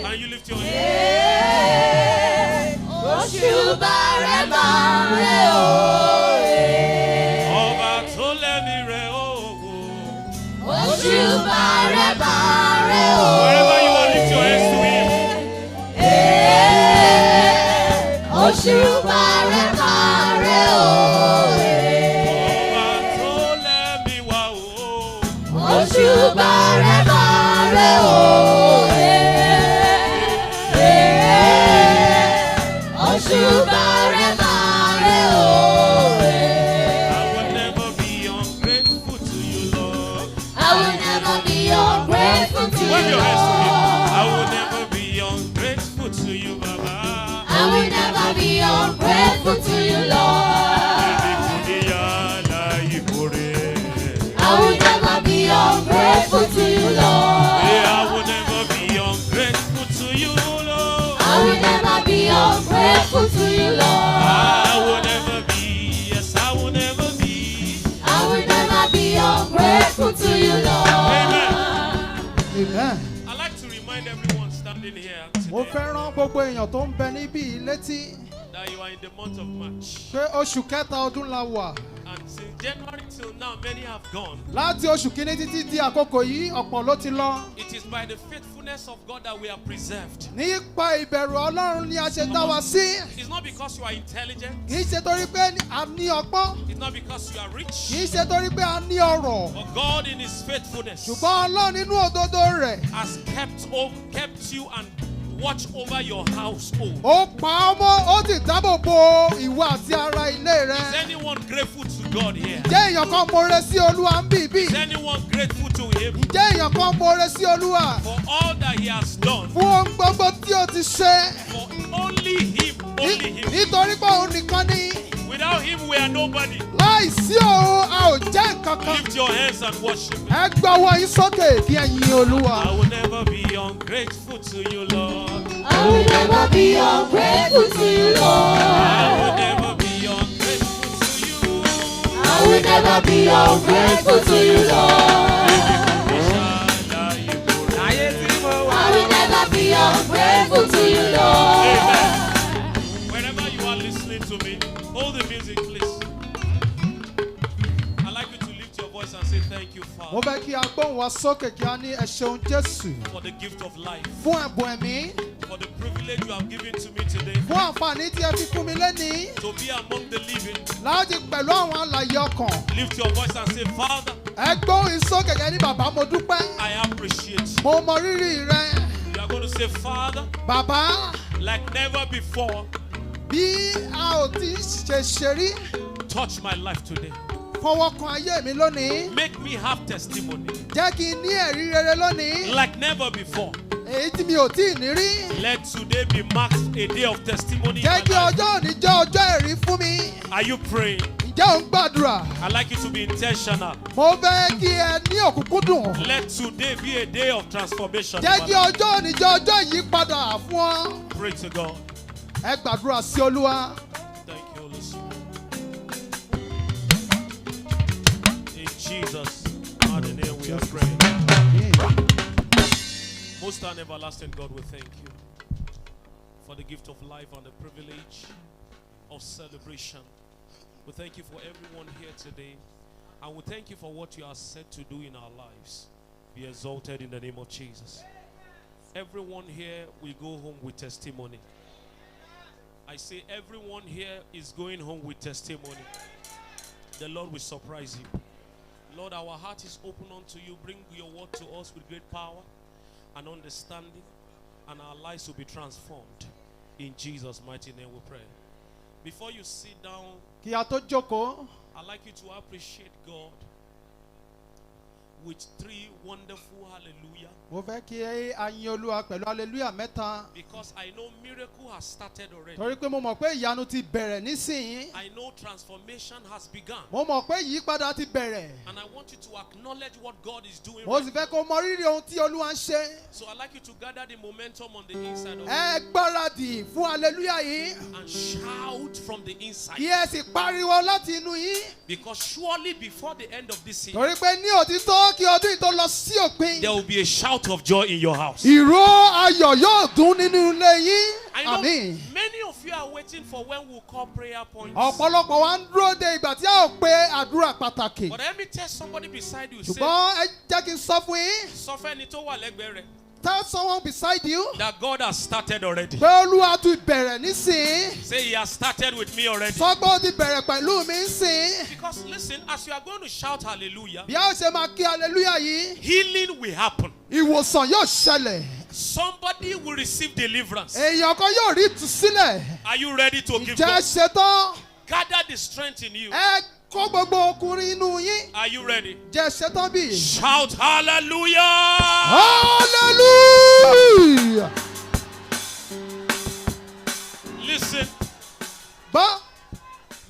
Can you lift your hands? Ọba tó lẹ́mí rẹ̀ wherever you are, lift your hands to him. Ọba tó lẹ́mí wá I will never be ungrateful to you, Lord. Wave your hands to him. I will never be ungrateful to you, Baba. I will never be ungrateful to you, Lord. I will never be ungrateful to you, Lord. I will never be ungrateful to you, Lord. I will never be ungrateful to you, Lord. I will never be, yes, I will never be. I will never be ungrateful to you, Lord. Amen. Amen. I'd like to remind everyone standing here Mo today fẹ́ rán gbogbo èèyàn tó ń bẹ níbí létí that you are in the month of March. pé oṣù kẹta ọdún la wà. And since January till now, many have gone. Láti oṣù kìíní títí di àkókò yìí, ọ̀pọ̀ ló ti lọ. It is by the faithfulness of God that we are preserved. Nípa ìbẹ̀rù Ọlọ́run ni a ṣe dá wa sí. It's not because you are intelligent. Kì í ṣe torí pé a ní ọgbọ́n. It's not because you are Kì rich. í ṣe torí pé a ní ọrọ̀. But God in His faithfulness Ṣùgbọ́n Ọlọ́run nínú òdodo rẹ̀, has kept you and watch over your household. ó pa ọ́ mọ́, ó sì dáàbò bo ìwọ àti ara ilé Is rẹ̀. anyone grateful to God here? Ǹjẹ́ èèyàn kan mọ̀ọ́re sí Olúwa ń bì bí? Is anyone grateful to Him Ǹjẹ́ èèyàn kan mọ̀ọ́re sí Olúwa for all that He has done? fún ohun gbogbo tí ó ti ṣe? For only Him, only Him. Nítorí pé òun nìkan ni. Without Him, we are nobody. Láìsí òun, a ò jẹ́ nǹkan kan. Lift your hands and worship Him. Ẹ gbé ọwọ́ yín sókè kí ẹ yin Olúwa. I will never be ungrateful to you, Lord. I will never be ungrateful to you, I will Lord. never be ungrateful to you. I will never be ungrateful to you, Lord. I will never be ungrateful to you, Lord. Amen. Wherever you are listening to me, hold the music, please. I'd like you to lift your voice and say thank you, Mo Father, fẹ́ kí a gbóhùn wa sókè kí a ní ẹ ṣeun Jésù for the gift of life, fún ẹ̀bùn ẹ̀mí, for the privilege you have given to me today fún àǹfààní tí ẹ fi fún mi lénìí to be among the living. láti pẹ̀lú àwọn alààyè ọkàn. Lift your voice and say, Father, Ẹ gbóhùn yín sókè kí ẹ ní bàbá mo dúpẹ́. I appreciate you. Mo mọ rírì rẹ. You are going to say, Father, Bàbá, like never before, bí a ò ti ṣe ṣe rí, touch my life today. fọwọ́ kan ayé mi lónìí. Make me have testimony Jẹ́ kí n ní ẹ̀rí rere lónìí. like never before. Èyí tí mi ò tí ì ní rí. Let today be marked a day of testimony. in my Jẹ́ kí life. ọjọ́ òní jẹ́ ọjọ́ ẹ̀rí fún mi. Are you praying? Ǹjẹ́ ò ń gbàdúrà? I'd like you to be intentional. Mo fẹ́ kí ẹ ní òkúnkúndùn. Let today be a day of transformation. in Jẹ́ my kí life. ọjọ́ òní jẹ́ ọjọ́ ìyípadà fún ọ. Pray to God. Ẹ gbàdúrà sí Olúwa. Thank you, Holy Spirit. In Jesus' mighty name we are praying. Most and everlasting God, we thank you for the gift of life and the privilege of celebration. We thank you for everyone here today. And we thank you for what you are set to do in our lives. Be exalted in the name of Jesus. Everyone here will go home with testimony. I say everyone here is going home with testimony. The Lord will surprise you. Lord, our heart is open unto you. Bring your word to us with great power and understanding, and our lives will be transformed. In Jesus' mighty name we pray. Before you sit down, Kí a tó jókòó, I'd like you to appreciate God with 3 wonderful hallelujah. mo fẹ́ kí a yin Olúwa pẹ̀lú hallelujah mẹ́ta. Because I know miracle has started already. Torí pé mo mọ̀ pé ìyanu ti bẹ̀rẹ̀ nísìnyí. I know transformation has begun. Mo mọ̀ pé ìyípadà ti bẹ̀rẹ̀. And I want you to acknowledge what God is doing. Mo sì fẹ́ kó mọ rírì ohun tí Olúwa ń ṣe. So I'd like you to gather the momentum on the inside of you Ẹ gbáradì fún hallelujah yìí. and shout from the inside. Kí ẹ sì pariwo láti inú yín. Because surely before the end of this year, Torí pé ní òtítọ́ mímọ́ kí ọdún yìí tó lọ sí òpin. there will be a shout of joy in your house. Ìró ayọ̀ yóò dún nínú ilé yín. I know Àmín. many of you are waiting for when we'll call prayer points. Ọ̀pọ̀lọpọ̀ wa ń dúró de ìgbà tí a ó pe àdúrà pàtàkì. But let me tell somebody beside you, say, Ṣùgbọ́n ẹ jẹ́ kí n sọ fún yín. sọ fẹ́ni tó wà lẹ́gbẹ̀ẹ́ rẹ̀, Tell someone beside you. that God has started already. Pé Olúwa ti bẹ̀rẹ̀ nísìnyí. Say he has started with me already. Sọ pé ó ti bẹ̀rẹ̀ pẹ̀lú mi nísìnyí. Because listen, as you are going to shout hallelujah, Bí a ó ṣe máa kí hallelujah yìí, healing will happen. ìwòsàn yóò ṣẹlẹ̀. Somebody will receive deliverance. Èèyàn kan yóò rí ìtúsílẹ̀. Are you ready to give Ǹjẹ́ God? ṣetán? Gather the strength in you. Ẹ kó gbogbo ọkùnrin inú yín. Are you ready? Jẹ́ ṣetán bí? Shout hallelujah! Hallelujah! Listen, Bá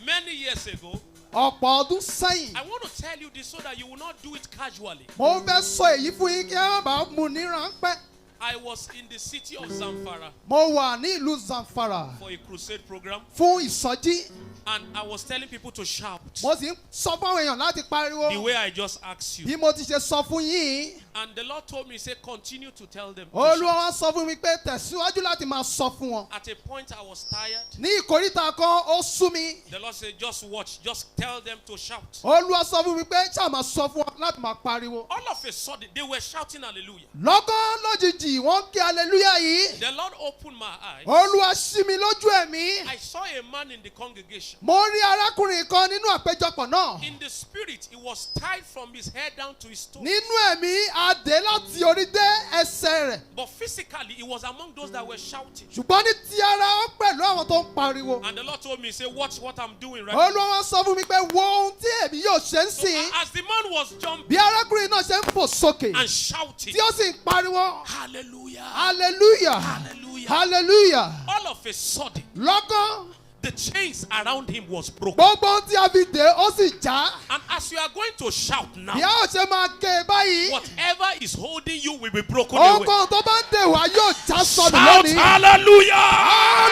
many years ago, ọ̀pọ̀ ọdún sẹ́yìn, I want to tell you this so that you will not do it casually. mo fẹ́ sọ èyí fún yín kí ẹ má bàa mú ní ráńpẹ́. I was in the city of Zamfara Mo wà ní ìlú Zamfara for a crusade program, fún ìsọjí. and I was telling people to shout Mo sì ń sọ fún àwọn èèyàn láti pariwo. the way I just asked you. Bí mo ti ṣe sọ fún yín, And the Lord told me, say, continue to tell them. to Olúwa shout. wá sọ fún mi pé tẹ̀síwájú láti máa sọ fún wọn. At a point, I was tired. Ní ìkóríta kan, ó sú mi. The Lord said, just watch, just tell them to shout. Olúwa sọ fún mi pé ṣáà máa sọ fún wọn láti máa pariwo. All of a sudden, they were shouting hallelujah. Lọ́gán lójijì, wọ́n kí hallelujah yìí. The Lord opened my eyes. Olúwa ṣí mi lójú ẹ̀mí. I saw a man in the congregation. Mo rí arákùnrin kan nínú àpéjọpọ̀ náà. In the spirit, he was tied from his head down to his toes. Nínú ẹ̀mí, a dé láti orí dé ẹsẹ̀ rẹ̀. But physically, he was among those that were shouting. Ṣùgbọ́n ní ti ara, ó pẹ̀lú àwọn tó ń pariwo. And the Lord told me, say, watch what I'm doing right now. Olúwa wá sọ fún mi pé wo ohun tí èmi yóò ṣe ń So, sìn. as the man was jumping Bí arákùnrin náà ṣe ń fò sókè. and shouting, Tí ó sì ń pariwo. hallelujah, Hallelujah! hallelujah, Hallelujah! all of a sudden, Lọ́gán, the chains around him was broken. gbogbo ohun tí a fi dè ó sì já. And as you are going to shout now, Bí a ó ṣe máa ké báyìí. whatever is holding you will be broken away. Ohunkóhun tó bá ń dè wá yóò já sọnù Shout lónìí. hallelujah!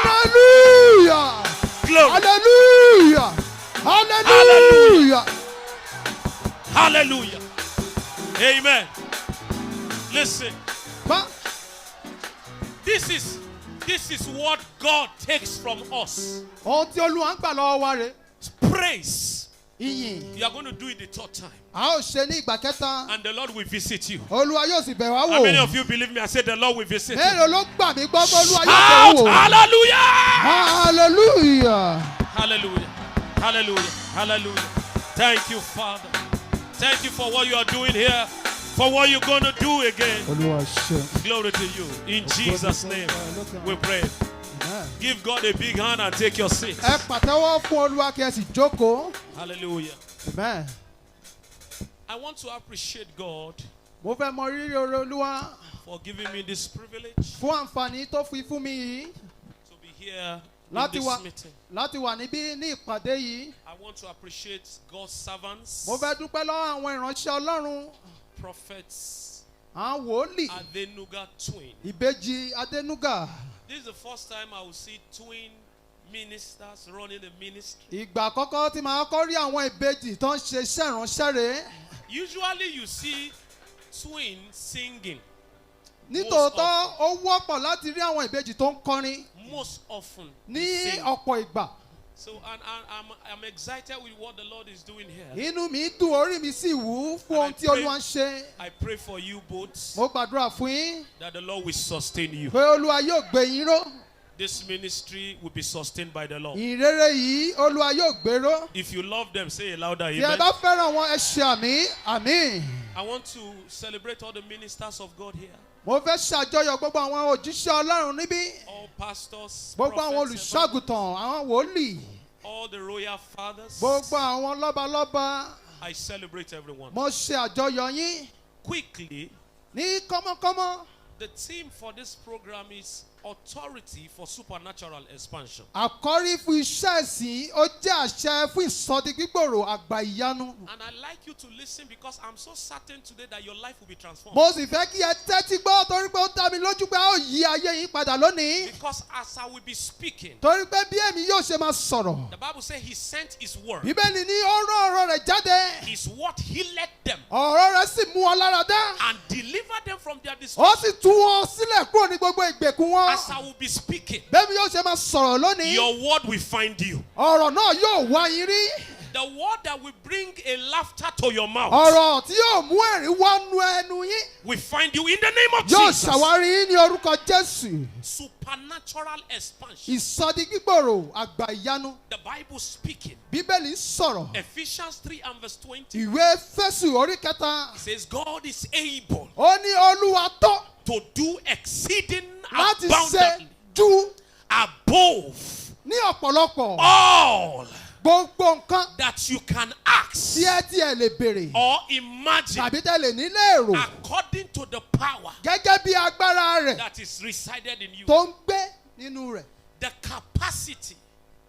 Hallelujah! Glory! Hallelujah! Hallelujah! Hallelujah! Amen. Listen, Bá this is what God takes from us. ohun tí Olúwa ń gbà lọ́wọ́ wa rè. Praise. Ìyìn. You are going to do it the third time, A ó ṣe ní ìgbà kẹta. and the Lord will visit you. Olúwa yóò sì bẹ̀ wá How many wò. of you believe me? I said the Lord will visit you. Mélòó ló gbà mí gbọ́ pé Olúwa yóò bẹ̀ Shout wò? hallelujah! Hallelujah! Hallelujah. Hallelujah. Hallelujah. Thank you, Father. Thank you for what you are doing here, for what you're going to do again. Olúwa ṣe. Glory to you. In Jesus' name, we pray. Give God a big hand and take your seat. Ẹ pàtẹ́wọ́ fún Olúwa kí ẹ sì jókòó. Hallelujah. Amen. I want to appreciate God Mo fẹ́ mọ rírì oore Olúwa for giving me this privilege fún àǹfààní tó fi fún mi yìí to be here in láti this wà meeting. láti wà níbí ní ìpàdé yìí. I want to appreciate God's servants, Mo fẹ́ dúpẹ́ lọ́wọ́ àwọn ìránṣẹ́ Ọlọ́run, prophets, àwọn wòlíì, Adenuga twin. ìbejì Adénúgà. This is the first time I will see twin ministers running the ministry. Ìgbà àkọ́kọ́ tí màá kọ́ rí àwọn ìbejì tó ń ṣe iṣẹ́ ìránṣẹ́ rèé. Usually you see twins singing. Nítòótọ́, ó wọ́pọ̀ láti rí àwọn ìbejì tó ń kọrin Most often ní they sing. ọ̀pọ̀ ìgbà. So and I'm excited with what the Lord is doing here. Inú mi dùn, orí mi sì wú fún ohun tí Olúwa ń ṣe. I pray for you both Mo gbàdúrà fún yín that the Lord will sustain you. pé Olúwa yóò gbé yín ró. This ministry will be sustained by the Lord. Ìrere yìí Olúwa yóò gbèrò. If you love them, say it louder. Tí ẹ Amen. bá fẹ́ràn wọn, ẹ ṣe àmín, àmín. I want to celebrate all the ministers of God here. Mo fẹ́ ṣàjọyọ̀ gbogbo àwọn òjíṣẹ́ Ọlọ́run níbí. All pastors, Gbogbo àwọn prophets, olùṣọ́àgùtàn, àwọn wòlíì. all the royal fathers. Gbogbo àwọn lọ́balọ́ba. I celebrate everyone. Mo ṣe àjọyọ̀ yín Quickly, ní kọ́mọ́kọ́mọ́. the theme for this program is authority for supernatural expansion. Àkọ́rí fún iṣẹ́ ìsìn ó jẹ́ àṣẹ fún ìsọdi gbígbòòrò àgbà ìyanu. And I'd like you to listen because I'm so certain today that your life will be transformed. Mo sì fẹ́ kí ẹ tẹ́tí gbọ́ torí pé ó dá mi lójú pé a ó yí ayé yín padà lónìí. Because as I will be speaking, Torí pé bí èmi yóò ṣe máa sọ̀rọ̀. the Bible says he sent his word. Bíbélì ní ó rán ọ̀rọ̀ rẹ̀ jáde. His word healed them Ọ̀rọ̀ rẹ̀ sì mú wọn lára dá. and delivered them from their Ó distress. sì tú wọn sílẹ̀ kúrò ní gbogbo ìgbèkùn wọn. As I will be speaking, Bẹ́ẹ̀ni yóò ṣe máa sọ̀rọ̀ lónìí. your word will find you. Ọ̀rọ̀ náà yóò wá yín rí. The word that will bring a laughter to your mouth Ọ̀rọ̀ tí yóò mú ẹ̀rín wá nu ẹnu yín. will find you in the name of Yóò Jesus. ṣàwárí yín ní orúkọ Jésù. Supernatural expansion. Ìsọdi gbígbòòrò àgbà ìyanu. The Bible speaking. Bíbélì sọ̀rọ̀. Ephesians 3 and verse 20. Ìwé Éfésù orí kẹta. It says God is able Ó ní Olúwa tó to do exceeding láti ṣe abundantly ju above ní ọ̀pọ̀lọpọ̀ all gbogbo nǹkan that you can ask tí ẹ tiẹ̀ lè béèrè or imagine tàbí tẹ́ lè nílé èrò according to the power gẹ́gẹ́ bí agbára rẹ̀ that is resided in you. tó ń gbé nínú rẹ̀. The capacity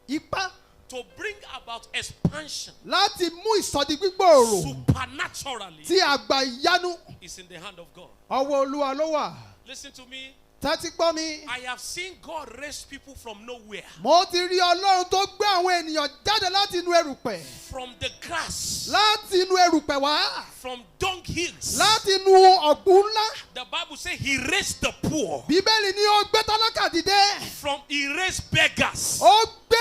Ipá to bring about expansion láti mú ìsọdi gbígbòòrò supernaturally tí àgbà ìyanu is in the hand of God. ọwọ́ Olúwa ló wà. Listen to me. Tẹ́tí gbọ́ mi. I have seen God raise people from nowhere, Mo ti rí Ọlọ́run tó gbé àwọn ènìyàn jáde láti inú erùpẹ̀. from the grass, Láti inú erùpẹ̀ wá. from dung hills. Láti inú ọ̀gbun ńlá. The Bible says he raised the poor. Bíbélì ní ó gbé tálákà dìde. He raised beggars Ó gbé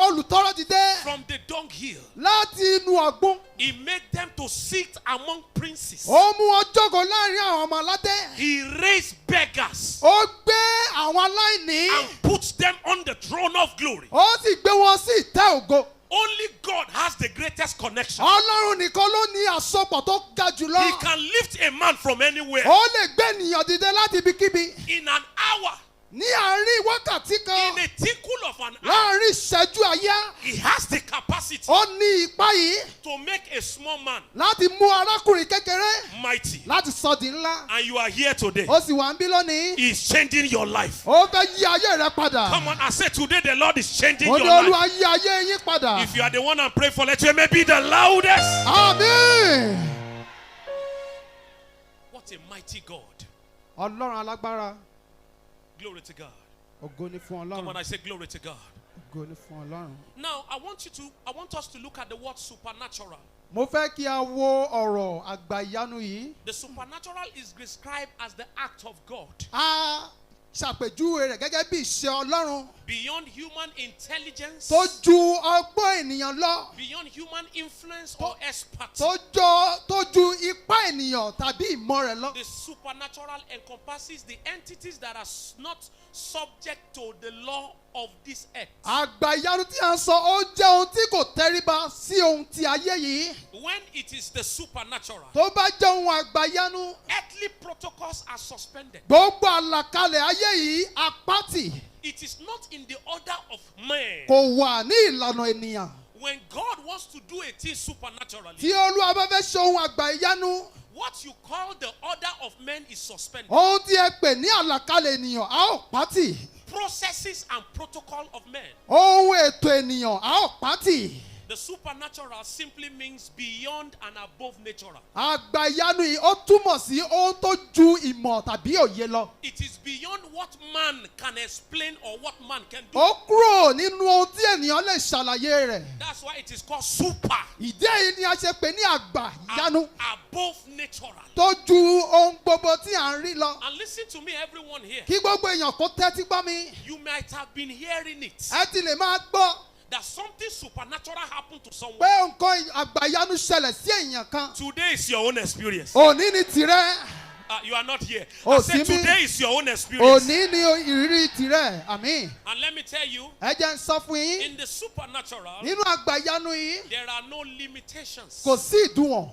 olùtọrọ dìde. from the dung hill. Láti inú ọ̀gbun. He made them to sit among princes. Ó mú wọn jókòó láàrin àwọn ọmọ aládé. He raised beggars Ó gbé àwọn aláìní. and put them on the throne of glory. Ó sì gbé wọn sí ìtẹ́ ògo. Only God has the greatest connection. Ọlọ́run nìkan ló ní àsopọ̀ tó ga jùlọ. He can lift a man from anywhere Ó lè gbé ènìyàn dìde láti ibikíbi. in an hour, Ní àárín wákàtí kan. in a tinkle of an hour. Láàárín ìṣẹ́jú àyá. He has the capacity Ó ní ipá yìí to make a small man láti mú arákùnrin kékeré mighty. láti sọ di ńlá. And you are here today. Ó sì wà ń bí lónìí. He's changing your life. Ó fẹ́ yí ayé rẹ padà. Come on, I say today the Lord is changing Ó your ní life. Olúwa yí ayé yín padà. If you are the one I'm praying for, let your amen be the loudest. Àmín. What a mighty God. Ọlọ́run alágbára. Glory to God. Ògo ni fún Come on, Ọlọ́run. I say glory to God. Ògo ni fún Ọlọ́run. Now, I want us to look at the word supernatural. Mo fẹ́ kí a wo ọ̀rọ̀ àgbà ìyanu yìí. The supernatural is described as the act of God A ṣàpèjúwe rẹ̀ gẹ́gẹ́ bí ìṣe Ọlọ́run beyond human intelligence, tó ju ọgbọ́n ènìyàn lọ. beyond human influence or expertise. Tó ju ipá ènìyàn tàbí ìmọ̀ rẹ̀ lọ. The supernatural encompasses the entities that are not subject to the law of this earth. Àgbà ìyanu tí a ń sọ ó jẹ́ ohun tí kò tẹríba sí ohun ti ayé yìí. When it is the supernatural, Tó bá jẹ́ ohun àgbà ìyanu, earthly protocols are suspended. gbogbo àlàkalẹ̀ ayé yìí apátì It is not in the order of man. kò wà ní ìlànà ènìyàn. When God wants to do a thing supernaturally, Tí Olúwa bá fẹ́ ṣe ohun àgbà ìyanu, what you call the order of men is suspended. ohun tí ẹ pè ní àlàkalẹ̀ ènìyàn a ó pátì. Processes and protocol of men. Ohun ètò ènìyàn a ó pátì. The supernatural simply means beyond and above natural. Àgbà ìyanu yìí ó túmọ̀ sí ohun tó ju ìmọ̀ tàbí òye lọ. It is beyond what man can explain or what man can do. Ó kúrò nínú ohun tí ènìyàn lè ṣàlàyé rẹ̀. That's why it is called super. Ìdí èyí ni a ṣe pè ní àgbà ìyanu Above natural. tó ju ohun gbogbo tí à ń rí lọ. And listen to me, everyone here. Kí gbogbo èèyàn kó tẹ́tí gbọ́ mi. You might have been hearing it. Ẹ ti lè máa gbọ́ That something supernatural happened to someone. pé nǹkan àgbà ìyanu ṣẹlẹ̀ sí èèyàn kan. Today is your own experience. Òní ni tìrẹ. You are not here. Oh, I said see me? today is your own experience. Òní ni ìrírí tìrẹ. Àmín. And let me tell you, Ẹ jẹ́ ń sọ fún yín. in the supernatural, Nínú àgbà ìyanu yìí there are no limitations. kò sí ìdúwọ̀n.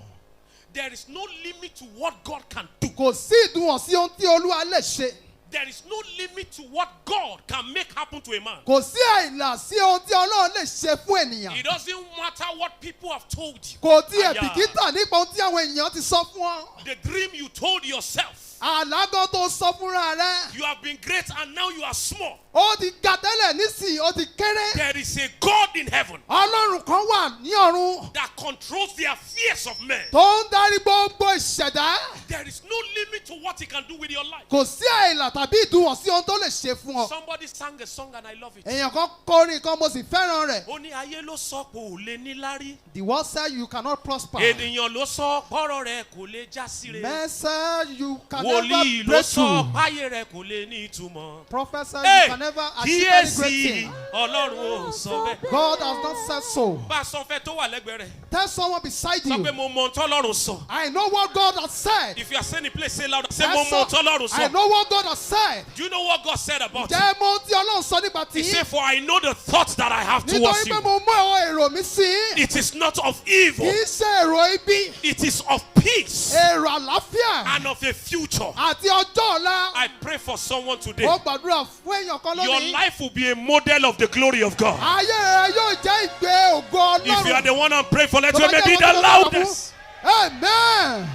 There is no limit to what God can do. Kò sí ìdúwọ̀n sí ohun tí Olúwa lè ṣe. There is no limit to what God can make happen to a man. Kò sí àìlà sí ohun tí Ọlọ́run lè ṣe fún ènìyàn. It doesn't matter what people have told you. Kò tiẹ̀ Aya. bìkítà nípa ohun tí àwọn èèyàn ti sọ fún ọ. The dream you told yourself. Àlágọ́ tó sọ fúnra rẹ̀. You have been great and now you are small. Ó ti ga tẹ́lẹ̀ nísìnyí, ó ti kéré. There is a God in heaven Ọlọ́run kan wà ní ọ̀run that controls the affairs of men. tó ń darí gbogbo ìṣẹ̀dá. There is no limit to what he can do with your life. Kò sí àìlà tàbí ìdúwọ̀n sí ohun tó lè ṣe fún ọ. Somebody sang a song and I love it. Èèyàn kan kọrin kan mo sì fẹ́ràn rẹ̀. Ó ní ayé ló sọ pé ò lè níláárí. The word said you cannot prosper. Ènìyàn ló sọ pọ́rọ̀ rẹ̀ kò lè já síre. Man said you can never Wòlíì ló break sọ through. páyé rẹ̀ kò lè ní ìtumọ̀. Prophet said Hey, you can never achieve any great kíyèsí thing. Ọlọ́run ò sọ bẹ́ẹ̀. God has not said so. Bá a sọ fẹ́ tó wà lẹ́gbẹ̀ẹ́ rẹ̀. Tell someone beside Sọ pé you. mo mọ ohun tọ́lọ́run sọ. I know what God has said. If you are saying a place, say louder. Say Yes, mo mọ ohun sir. tọ́lọ́run I sọ. know what God has said. Do you know what God said about you? Jẹ́ mo tí Ọlọ́run sọ nípa He tí. said, for I know the thoughts that I have Nítorí towards pé you. mo mú àwọn èrò mi sí. It is not of evil. Kì í ṣe èrò ibi. It is of peace Èrò àlàáfíà. and of a future. Àti ọjọ́ ọ̀la. I pray for someone today. Mo gbàdúrà fún èèyàn kan Your lónìí. life will be a model of the glory of God. Ayé rẹ yóò jẹ́ ìgbé ògo If you are Ọlọ́run. the one I'm praying for, let Tó your bá name jẹ́ be àwọn the tó lọ́wọ́ fún. loudest. Amen.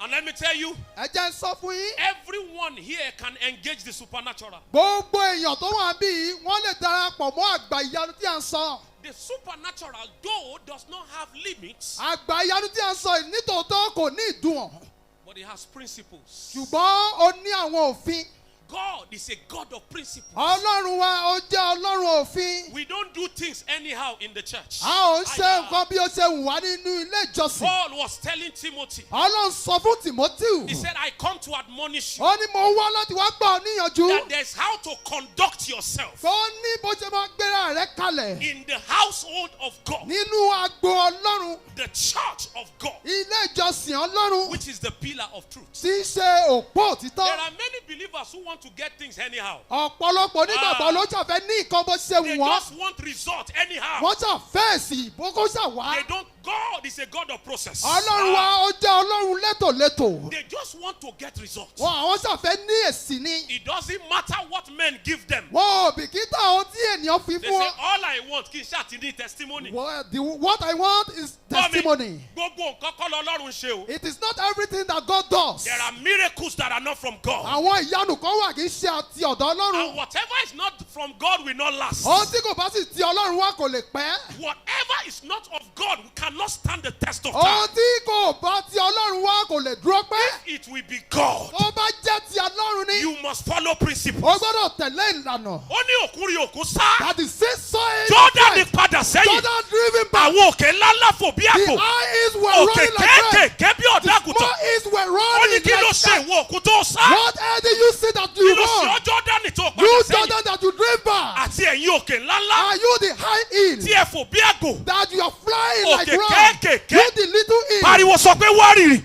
And let me tell you, Ẹ jẹ́ n sọ fún yín. everyone here can engage the supernatural. Gbogbo èèyàn tó wà bí wọ́n lè darapọ̀ mọ́ àgbà ìyanu tí à ń sọ. The supernatural, though, does not have limits, Àgbà ìyanu tí à ń sọ yìí nítòótọ́ kò ní ìdùnnà. but it has principles. Ṣùgbọ́n ó ní àwọn òfin. God is a God of principles. Ọlọ́run wa ó jẹ́ Ọlọ́run òfin. We don't do things anyhow in the church. A ò ń ṣe nǹkan bí ó ṣe wù wá nínú ilé ìjọsìn. Paul was telling Timothy, Ọlọ́run sọ fún Timothy. he said, I come to admonish you Ó ní mo wá láti wá gbà ọ́ níyànjú. that there's how to conduct yourself Tó ní bó ṣe máa gbéra rẹ̀ kalẹ̀. in the household of God, Nínú agbo Ọlọ́run. the church of God, Ilé ìjọsìn Ọlọ́run. which is the pillar of truth. Tí í ṣe òpó There òtítọ́. are many believers who want to get things anyhow. Ọ̀pọ̀lọpọ̀ onígbàgbọ́ ló ṣàfẹ́ ní nǹkan bó ṣe They wù wọ́n. just want result anyhow. Wọ́n ṣàfẹ́ẹ̀sì bó kó ṣàwá. They don't. God is a God of process. Ọlọ́run wa ó jẹ́ Ọlọ́run létòlétò. They just want to get results. Wọ́n àwọn ṣàfẹ́ ní èsì ni. It doesn't matter what men give them. Wọ́n ò bìkítà ohun tí ènìyàn fi They fún say ọ. all I want kí n ṣáàtì ní testimony. What I want is testimony. Gbogbo nǹkan kọ́ lọ́lọ́run ṣe o. It is not everything that God does. There are miracles that are not from God. Àwọn ìyanu kan wà kì í ṣe àti ọ̀dọ̀ And Ọlọ́run. whatever is not from God will not last. Ohun tí kò bá sì ti Ọlọ́run wá kò lè pẹ́. Whatever is not of God cannot stand the test of Ohun time. tí kò bá ti Ọlọ́run wá kò lè dúró pẹ́. It will be God. Tó bá jẹ́ ti Ọlọ́run ni, You must follow principles. o gbọ́dọ̀ tẹ̀lé ìlànà. Ó ní òkúri òkú sá. That is say so in Jordan effect. padà sẹ́yìn. Jordan driven back. Àwọn òkè ńláńlá fò bí The àpò. eyes were Òkè running like red. kéékèèké bí ọ̀dà The àgùntàn. small eyes were Ó ní running kí ló like ṣe that. ìwọ òkú tó sá. What else did you see that Kí you ló ṣe run? ọ́ Jordan tó padà You sẹ́yìn. Jordan that you drive back. Àti ẹ̀yin òkè ńláńlá Are you the high hill tí ẹ fò bí àgbò. that you are flying like Òkè ram? kéékèèké. You the little hill. Pariwo sọ pé wárìrì.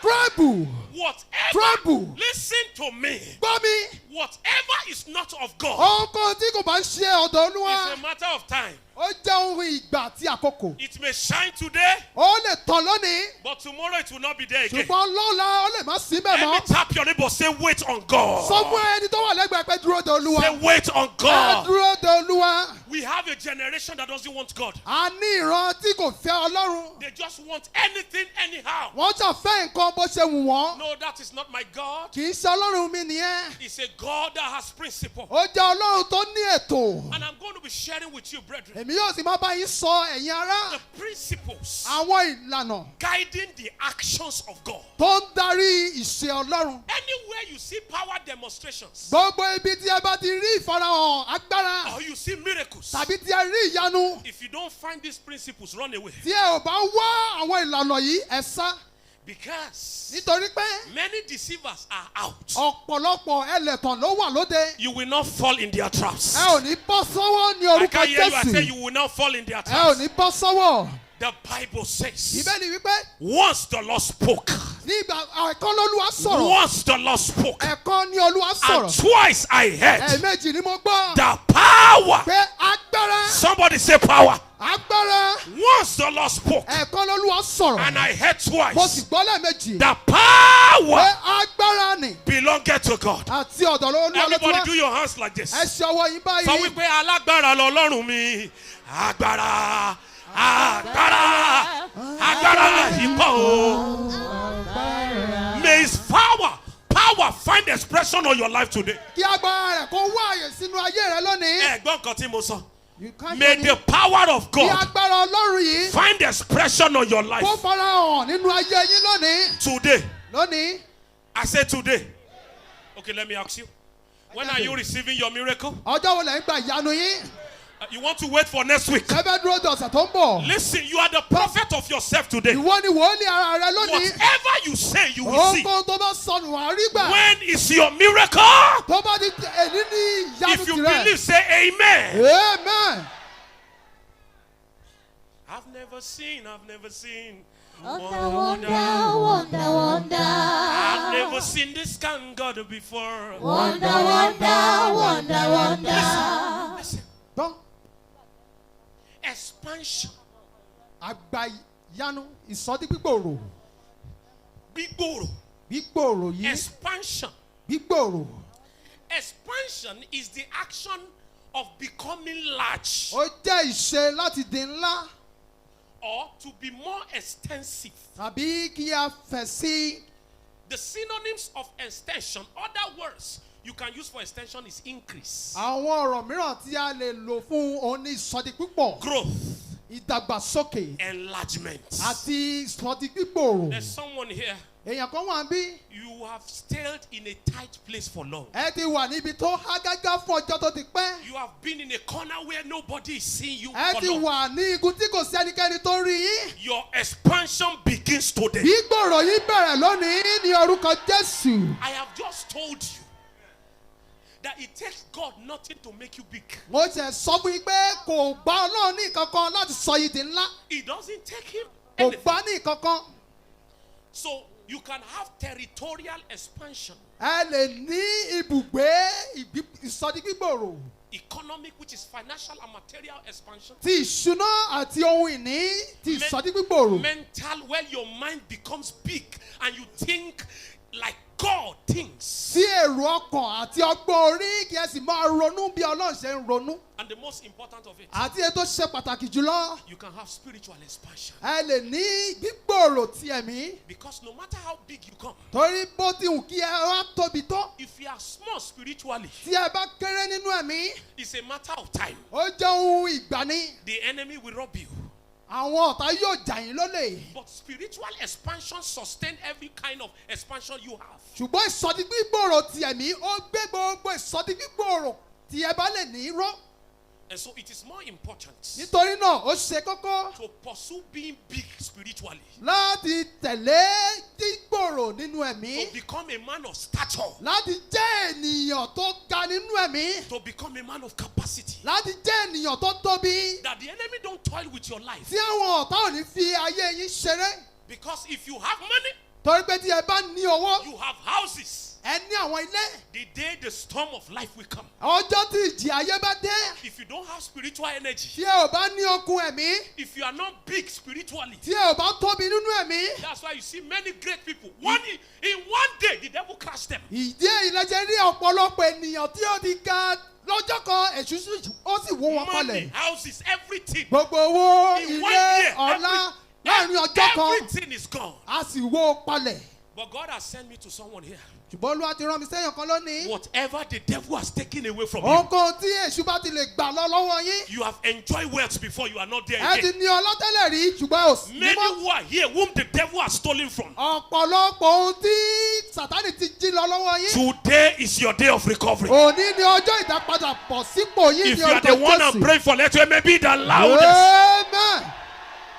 Tremble. Whatever. Tremble. Listen to me. Gbọ́ mi. Whatever is not of God Ohunkóhun tí kò bá ń ṣe ọ̀dọ̀ is Olúwa. a matter of time. Ó jẹ́ ohun ìgbà àti àkókò. It may shine today, Ó lè tàn lónìí. but tomorrow it will not be there again. Ṣùgbọ́n lọ́la ó lè má sí bẹ́ẹ̀ Let me mọ́. tap your neighbor. Say, wait on God. Sọ fún ẹni tó wà lẹ́gbẹ̀ẹ́ pé dúró de Olúwa. Say, wait on Ẹ God. dúró de Olúwa. We have a generation that doesn't want God. A ní ìran tí kò fẹ́ Ọlọ́run. They just want anything anyhow. Wọ́n ṣàfẹ́ nǹkan bó ṣe wù wọ́n. No, that is not my God. Kì í ṣe Ọlọ́run mi nìyẹn. It's a God that has principle. Ó jẹ́ Ọlọ́run tó ní ètò. And I'm going to be sharing with you, brethren, Èmi yóò sì máa bá yín sọ ẹ̀yin ará. the principles Àwọn ìlànà guiding the actions of God. tó ń darí ìṣe Ọlọ́run. Anywhere you see power demonstrations, Gbogbo ibi tí ẹ bá ti rí ìfarahàn agbára or you see miracles, tàbí tí ẹ rí ìyanu. if you don't find these principles, run away. Tí ẹ ò bá wá àwọn ìlànà yìí ẹ sá. Because Nítorí pé many deceivers are out. ọ̀pọ̀lọpọ̀ ẹlẹ́tàn ló wà lóde. You will not fall in their traps. Ẹ ò ní bọ́ sọ́wọ́ ní I orúkọ can hear you. I say Jésù. you will not fall in their Ẹ ò traps. ní bọ́ sọ́wọ́. The Bible says, Bíbélì wípé once the Lord spoke, ní ìgbà ẹ̀kan lolúwa sọ̀rọ̀. once the Lord spoke, Ẹ̀kan ni Olúwa and sọ̀rọ̀. twice I heard Ẹ̀ẹ̀mejì ni mo gbọ́. the power. Pé agbára. Somebody say power. Agbára. Once the Lord spoke, Ẹ̀kan lolúwa sọ̀rọ̀. and I heard Mo sì twice, gbọ́ lẹ́ẹ̀mejì. the Pé power agbára ni. belongeth to God. Àti ọ̀dọ̀ Olúwa ló ti Everybody wá. do your hands like this. Ẹ ṣe ọwọ́ yín Sọ báyìí. wípé alágbára lọ́lọ́run mi. Agbára, agbára, agbára ìpọ̀ o. May his power find expression on your life today. Kí agbára rẹ̀ kó wá àyè sínú ayé rẹ lónìí. Ẹ̀gbọ́n kan tí mo sọ. You can't May hear the me. power of Kí God agbára Ọlọ́run yìí find expression on your life kó farahàn nínú ayé yín lónìí. today. Lónìí. I say today. Okay, let me ask you. When are you receiving your miracle? Ọjọ́ wo lẹ̀ ń gba ìyanu yín? You want to wait for next week? Ṣé fẹ́ dúró de ọ̀sẹ̀ tó ń bọ̀? Listen, you are the prophet of yourself today. Ìwọ ni wòlíì ara rẹ lónìí. Whatever you say, you will see. Ohunkóhun tó bá sọnù wà á rí gbà. When is your miracle? Tó bá di èyí ní ìyanu If you tirẹ̀. believe, say amen. Amen. I've never seen. Wonder, wonder, wonder, wonder. I've never seen this kind of God before. Wonder, wonder, wonder, wonder. Listen. Gbọ́. Expansion. Àgbà ìyanu ìsọdí gbígbòòrò. Gbígbòòrò. Gbígbòòrò yìí. Expansion. Gbígbòòrò. Expansion is the action of becoming large Ó jẹ́ ìṣe láti di ńlá. or to be more extensive. Tàbí kí a fẹ̀ sí. The synonyms of extension, other words you can use for extension is increase, Àwọn ọ̀rọ̀ mìíràn tí a lè lò fún òun ní ìsọdí púpọ̀. growth, Ìdàgbàsókè. enlargement. Àti ìsọdí gbígbòòrò. There's someone here, Èèyàn kan wà bí. you have stayed in a tight place for long. Ẹ ti wà níbi tó há gágá fún ọjọ́ tó ti pẹ́. You have been in a corner where nobody is seeing you Ẹ for ti long. wà ní igun tí kò sí ẹnikẹ́ni tó rí yín. Your expansion begins today. Gbígbòòrò yìí bẹ̀rẹ̀ lónìí ní orúkọ Jésù. I have just told you that it takes God nothing to make you big. Mo ṣe sọ fún yín pé kò gbá Ọlọ́run ní ìkankan láti sọ yìí di ńlá. It doesn't take him Kò anything. gbá ní ìkankan. So you can have territorial expansion, Ẹ lè ní ibùgbé ìsọdí gbígbòòrò. economic, which is financial and material expansion, Ti ìṣúná àti ohun ìní ti ìsọdí gbígbòòrò. mental, where your mind becomes big and you think like God thinks. Sí èrò ọkàn àti ọgbọ́n orí kí ẹ sì máa ronú bí Ọlọ́run ṣe ń ronú. And the most important of it, Àti ètò ṣe pàtàkì jùlọ. you can have spiritual expansion. Ẹ lè ní gbígbòòrò ti ẹ̀mí. Because no matter how big you come, Torí bó ti hù kí ẹ wá tóbi tó. if you are small spiritually, Tí ẹ bá kéré nínú ẹ̀mí, it's a matter of time. ó jẹ́ ohun ìgbani. The enemy will rob you. Àwọn ọ̀tá yóò jà yín lólè. But spiritual expansion sustains every kind of expansion you have. Ṣùgbọ́n ìsọdí gbígbòòrò ti ẹ̀mí ó gbé gbogbo ìsọdí gbígbòòrò tí ẹ bá lè ní ró. And so it is more important Nítorí náà ó ṣe kókó to pursue being big spiritually, láti tẹ̀lé gbígbòòrò nínú ẹ̀mí. to become a man of stature, Láti jẹ́ ènìyàn tó ga nínú ẹ̀mí. to become a man of capacity. Láti jẹ́ ènìyàn tó tóbi. That the enemy don't toil with your life. Tí àwọn ọ̀tá ò ní fi ayé yín ṣeré. Because if you have money, Torí pé tí ẹ bá ní owó, you have houses. ẹ ní àwọn ilé. The day the storm of life will come, Ọjọ́ tí ìjì ayé bá dé. if you don't have spiritual energy, Tí ẹ ò bá ní okun ẹ̀mí. if you are not big spiritually, Tí ẹ ò bá tóbi nínú ẹ̀mí. that's why you see many great people. In one day, the devil crushed them. Ìdí èyí lẹ ṣe rí ọ̀pọ̀lọpọ̀ ènìyàn tí ó ti ga lọ́jọ́ kan èṣù ó sì wó wọn Money, palẹ̀. houses, everything. Gbogbo owó, In one ilé, year, ọlá láàrin ọjọ́ kan everything is gone. a sì wó palẹ̀. But God has sent me to someone here. Ṣùgbọ́n Olúwa ti rán mi sẹ́yìn kan lónìí. Whatever the devil has taken away from you, Ohunkóhun tí èṣù bá ti lè gbà lọ lọ́wọ́ yín. you have enjoyed wealth before you are not there Ẹ ti again. ní ọlọ́tẹ́lẹ̀ rí ṣùgbọ́n ò sí Many mọ́. who are here, whom the devil has stolen from, Ọ̀pọ̀lọpọ̀ ohun tí Sàtánì ti jí lọ lọ́wọ́ yín. today is your day of recovery. Òní ni ọjọ́ ìdápadà pọ̀ sípò yín If ní you are the orúkọ one I'm Jésù. praying for, let your amen be the loudest. Amen.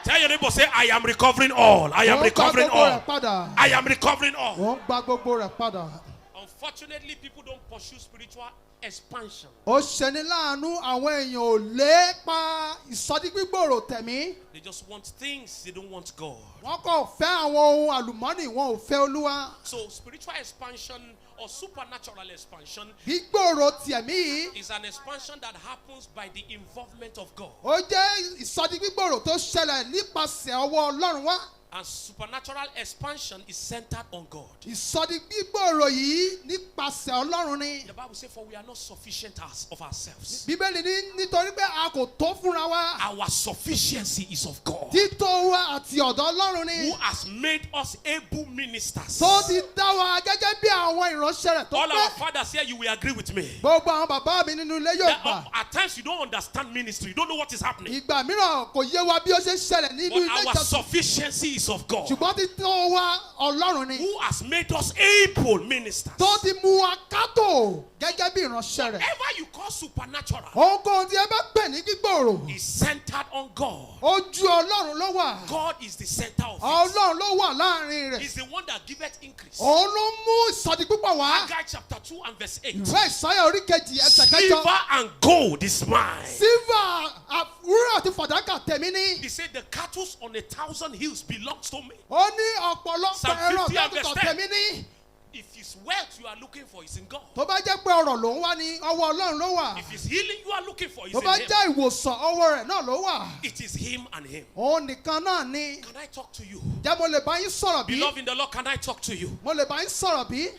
Tell your neighbor, say, I am recovering all. I am Wọ́n gba recovering gbogbo rẹ̀ all. padà. I am recovering all. Wọ́n gba gbogbo rẹ̀ padà. Unfortunately, people don't pursue spiritual expansion. Ó ṣeni láàánú àwọn èèyàn ò lépa ìsọdí gbígbòòrò tẹ̀mí. They just want things, they don't want God. Wọ́n kò fẹ́ àwọn ohun àlùmọ́nì, wọn ò fẹ́ Olúwa. So, spiritual expansion or supernatural expansion Gbígbòòrò tẹ̀mí yìí, is an expansion that happens by the involvement of God. ó jẹ́ ìsọdí gbígbòòrò tó ṣẹlẹ̀ nípasẹ̀ ọwọ́ Ọlọ́run wá. And supernatural expansion is centered on God. Ìsọdi gbígbòòrò yìí nípasẹ̀ Ọlọ́run ni. The Bible says, for we are not sufficient of ourselves. Bíbélì ní nítorí pé a kò tó fúnra wa. Our sufficiency is of God, Tító wa àti ọ̀dọ̀ Ọlọ́run ni. who has made us able ministers. Tó ti dá wa gẹ́gẹ́ bí àwọn ìránṣẹ́ rẹ̀ tó All our pé. fathers here, you will agree with me. Gbogbo àwọn bàbá mi nínú ilé yóò That, gbà. at times you don't understand ministry. You don't know what is happening. Ìgbà mìíràn kò yé wa bí ó ṣe ń ṣẹlẹ̀ nínú But ilé our ìjọsìn. sufficiency is of God, Ṣùgbọ́n tító wa Ọlọ́run ni. who has made us able ministers. Tó ti mú wa kátó gẹ́gẹ́ bí ìránṣẹ́ rẹ̀. Whatever you call supernatural Ohunkóhun tí ẹ bá pè ní gbígbòòrò. is centered on God. Ojú Ọlọ́run ló wà. God is the center of it. Ọlọ́run ló wà láàrin rẹ̀. He's the one that giveth increase. Òun ló mú ìsọdi púpọ̀ wá. Haggai chapter 2 and verse 8. Ìwé Ìsáyà orí kejì ẹsẹ̀ kẹjọ. Silver and gold is mine. Sílvà àwúrò àti fàdákà tèmi ní. He said, the cattle on 1,000 hills belongs to me. Ó ní ọ̀pọ̀lọpọ̀ Psalm ẹran 50 and ọ̀dọ́dúnkọ̀ verse 10. tèmi ní. If it's wealth you are looking for, it's in God. Tó bá jẹ́ pé ọrọ̀ ló ń wá ní ọwọ́ Ọlọ́run ló wà. If it's healing you are looking for, it's Tó bá in Him. jẹ́ ìwòsàn ọwọ́ rẹ̀ náà ló wà. It is Him and Him. Òun nìkan náà ni. Can I talk to you? Jẹ́ mo lè bá yín sọ̀rọ̀ bí? Beloved in the Lord, can I talk to you? Mo lè bá yín sọ̀rọ̀ bí?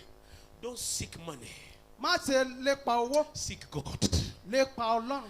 Don't seek money. Má ṣe lépa owó, Seek God. lépa Ọlọ́run.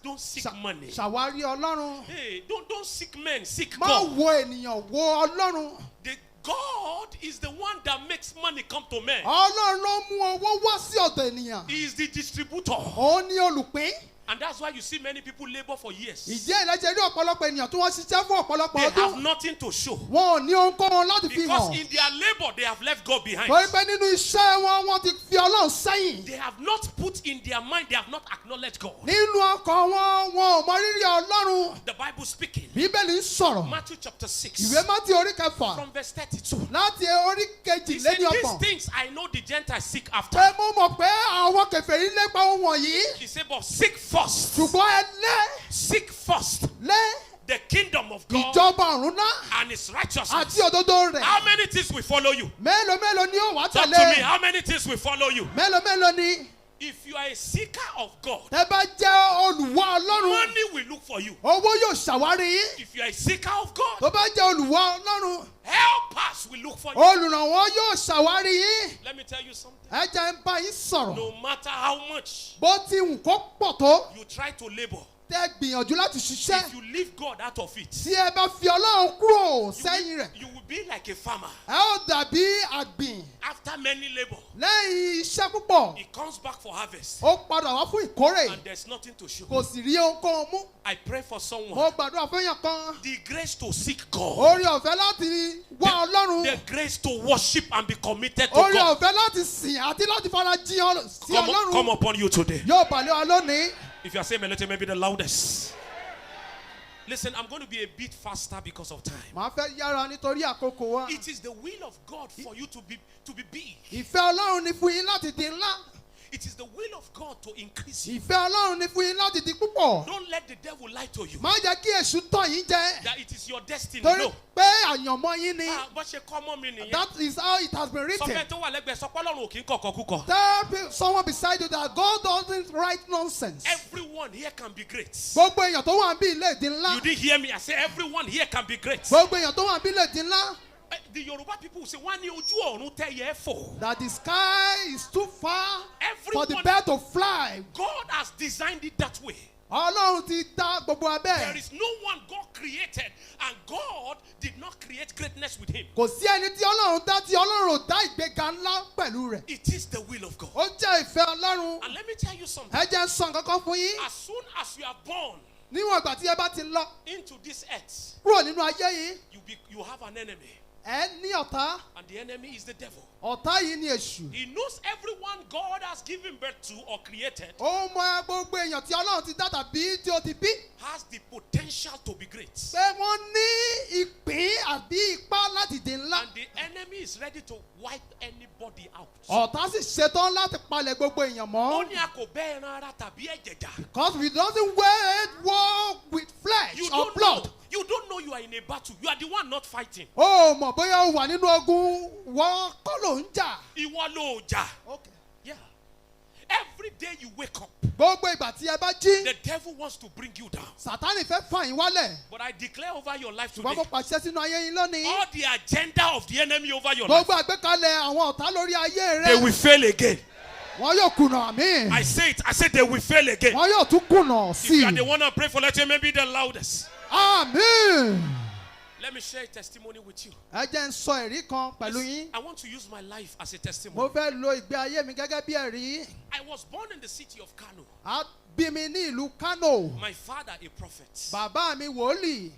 Don't seek money. Ṣàwárí Ọlọ́run. Hey, don't seek men, seek Má God. wo ènìyàn, wo Ọlọ́run. The God is the one that makes money come to men. Ọlọ́run ló mú owó wá sí ọ̀dọ̀ ènìyàn. He is the distributor. Òun ni olùpín. And that's why you see many people labor for years. Ìjẹ́ ìlẹ́jẹ̀ rí ọ̀pọ̀lọpọ̀ ènìyàn tí wọ́n ṣiṣẹ́ fún ọ̀pọ̀lọpọ̀ They have ọdún. nothing to show. Wọn ò ní ohunkóhun láti fi Because hàn. in their labor, they have left God behind. Torí pé nínú iṣẹ́ wọn, wọ́n ti fi Ọlọ́run sẹ́yìn. They have not put in their mind, they have not acknowledged God. Nínú ọkàn wọn, wọn ò mọ rírì Ọlọ́run. The Bible speaking. Bíbélì ń sọ̀rọ̀. Matthew chapter 6. Ìwé Mátí orí kẹfà From verse 32. láti orí He said, these kejìlélọ́gbọ̀n. things I know the Gentiles seek after. Pé mo mọ̀ pé àwọn kèfèrí lépa ohun wọ̀nyí. He said, but seek first. Ṣùgbọ́n ẹ Seek first lé the kingdom of God ìjọba ọ̀run náà and His righteousness. àti òdodo rẹ̀. How many things will follow you? Mélòó mélòó ni ó wá Talk to me. tẹ̀lé? How many things will follow you? Mélòó mélòó ni? If you are a seeker of God, Ẹ bá jẹ́ olùwá Ọlọ́run, money will look for you. owó yóò ṣàwárí yín. If you are a seeker of God, Tó bá jẹ́ olùwá Ọlọ́run, helpers will look for you. olùrànwọ́ yóò ṣàwárí yín. Let me tell you something. Ẹ jẹ́ ń bá yín sọ̀rọ̀. No matter how much Bó ti wù kó pọ̀ tó, you try to labor, tẹ́ gbìyànjú láti ṣiṣẹ́. if you leave God out of it, Tí ẹ bá fi Ọlọ́run kúrò you sẹ́yìn rẹ̀, you will be like a farmer. ẹ ó dàbí àgbìn. After many labor, Lẹ́yìn iṣẹ́ púpọ̀, he comes back for harvest ó padà wá fún ìkórè. and there's nothing to show. Kò sì rí ohunkóhun mú. I pray for someone. Mo gbàdúrà fún èèyàn kan. The grace to seek God. Orí ọ̀fẹ́ láti wá Ọlọ́run. The grace to worship and be committed to Orí God. ọ̀fẹ́ láti sìn àti láti fara jí sí Come Ọlọ́run. upon you today. Yóò balẹ̀ wa lónìí. If you are saying melody, maybe the loudest. Listen, I'm going to be a bit faster because of time. Màá fẹ́ yára nítorí àkókò wa. It is the will of God for you to be big. Ìfẹ́ Ọlọ́run ni fún yín láti di ńlá. It is the will of God to increase you. Ìfẹ́ Ọlọ́run ni fún yín láti di púpọ̀. Don't let the devil lie to you Má jẹ́ kí èṣù tàn yín jẹ. that it is your destiny. Torí No. pé àyànmọ́ yín ni. Bó ṣe kọ́ mọ́ mi nìyẹn. That is how it has been written. Sọfẹ́ tó wà lẹ́gbẹ̀ẹ́ sọ pé Ọlọ́run ò kí ń kọ̀kọ́ kúkọ. Tell someone beside you that God doesn't write nonsense. Everyone here can be great. Gbogbo èèyàn tó wà níbí lè di ńlá. You didn't hear me. I say everyone here can be great. Gbogbo èèyàn tó wà níbí lè di ńlá. The Yoruba people will say, wọ́n ní ojú ọ̀run tẹ́yẹ fò. That the sky is too far for the Everyone, bird to fly. God has designed it that way. Ọlọ́run ti dá gbogbo There abẹ́. is no one God created, and God did not create greatness with him. Kò sí ẹni tí Ọlọ́run dá tí Ọlọ́run ò dá ìgbéga ńlá pẹ̀lú rẹ̀. It is the will of God. Ó jẹ́ ìfẹ́ Ọlọ́run. And let me tell you something. Ẹ jẹ́ ń sọ nǹkan kan fún yín. As soon as you are born Níwọ̀n ìgbà tí ẹ bá ti lọ into this earth, kúrò nínú ayé yìí, you have an enemy, ẹ ní ọ̀tá. and the enemy is the devil. Ọ̀tá yìí ni èṣù. He knows everyone God has given birth to or created Ó mọ gbogbo èèyàn tí Ọlọ́run ti dá tàbí tí ó ti bí. has the potential to be great. Pé wọ́n ní ìpín àbí ipá láti di ńlá. And the enemy is ready to wipe anybody out. Ọ̀tá sì ṣetán láti palẹ̀ gbogbo èèyàn Ó mọ́. ní a kò bẹ́ ẹran ara tàbí ẹ̀jẹ̀ jà. Because we doesn't wage war with flesh You or don't blood. know. You don't know you are in a battle. You are the one not fighting. Ó mọ̀ bóyá ó wà nínú ogun wọ́n kọ́ ló ń jà. Ìwọ ló jà. Okay. Yeah. Every day you wake up, gbogbo ìgbà tí ẹ bá jí the devil wants to bring you down. Sátánì fẹ́ fà yín wálẹ̀. But I declare over your life ṣùgbọ́n today, mo pàṣẹ sínú ayé yín lónìí. all the agenda of the enemy over your life, gbogbo àgbékalẹ̀ àwọn ọ̀tá lórí ayé they rẹ. will fail again. wọ́n yóò kùnà mí. I say it. I said they will fail again. wọ́n yóò tún kùnà If sí you are the i. one I pray for, let him be the loudest. àmín. Let me share a testimony with you. ẹ jẹ́ ń sọ ẹ̀rí kan pẹ̀lú yín. I want to use my life as a mo testimony. fẹ́ lo ìgbé ayé mi gẹ́gẹ́ bí ẹ̀rí. I was born in the city of Kano. a bí mi ní ìlú Kano. My father, a prophet. bàbá mi wòlíì.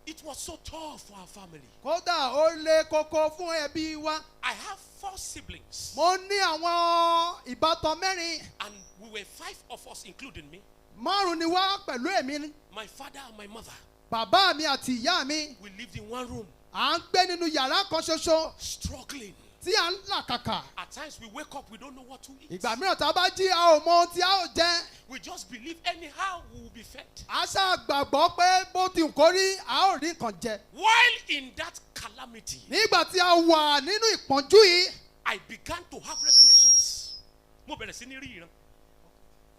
It was so tough for our family. kódà ó le koko fún ẹbí wa. I have 4 siblings, mo ní àwọn ìbátan mẹ́rin. and we were 5 of us, including me, márùn ni wá pẹ̀lú èmi. my father and my mother. bàbá mi àti ìyá mi. We lived in one room, à ń gbé nínú yàrá kan ṣoṣo struggling. tí à ń làkàkà. At times we wake up, we don't know what to eat. ìgbà mìíràn tá a bá jí a ò mọ ohun tí a ò jẹ. We just believe anyhow we will be fed. a ṣáà gbàgbọ́ pé bó ti ń kórí a ó rí nǹkan jẹ. While in that calamity, nígbà tí a wà nínú ìpọ́njú yìí. I began to have revelations. Mo bẹ̀rẹ̀ sí ní rí ìran.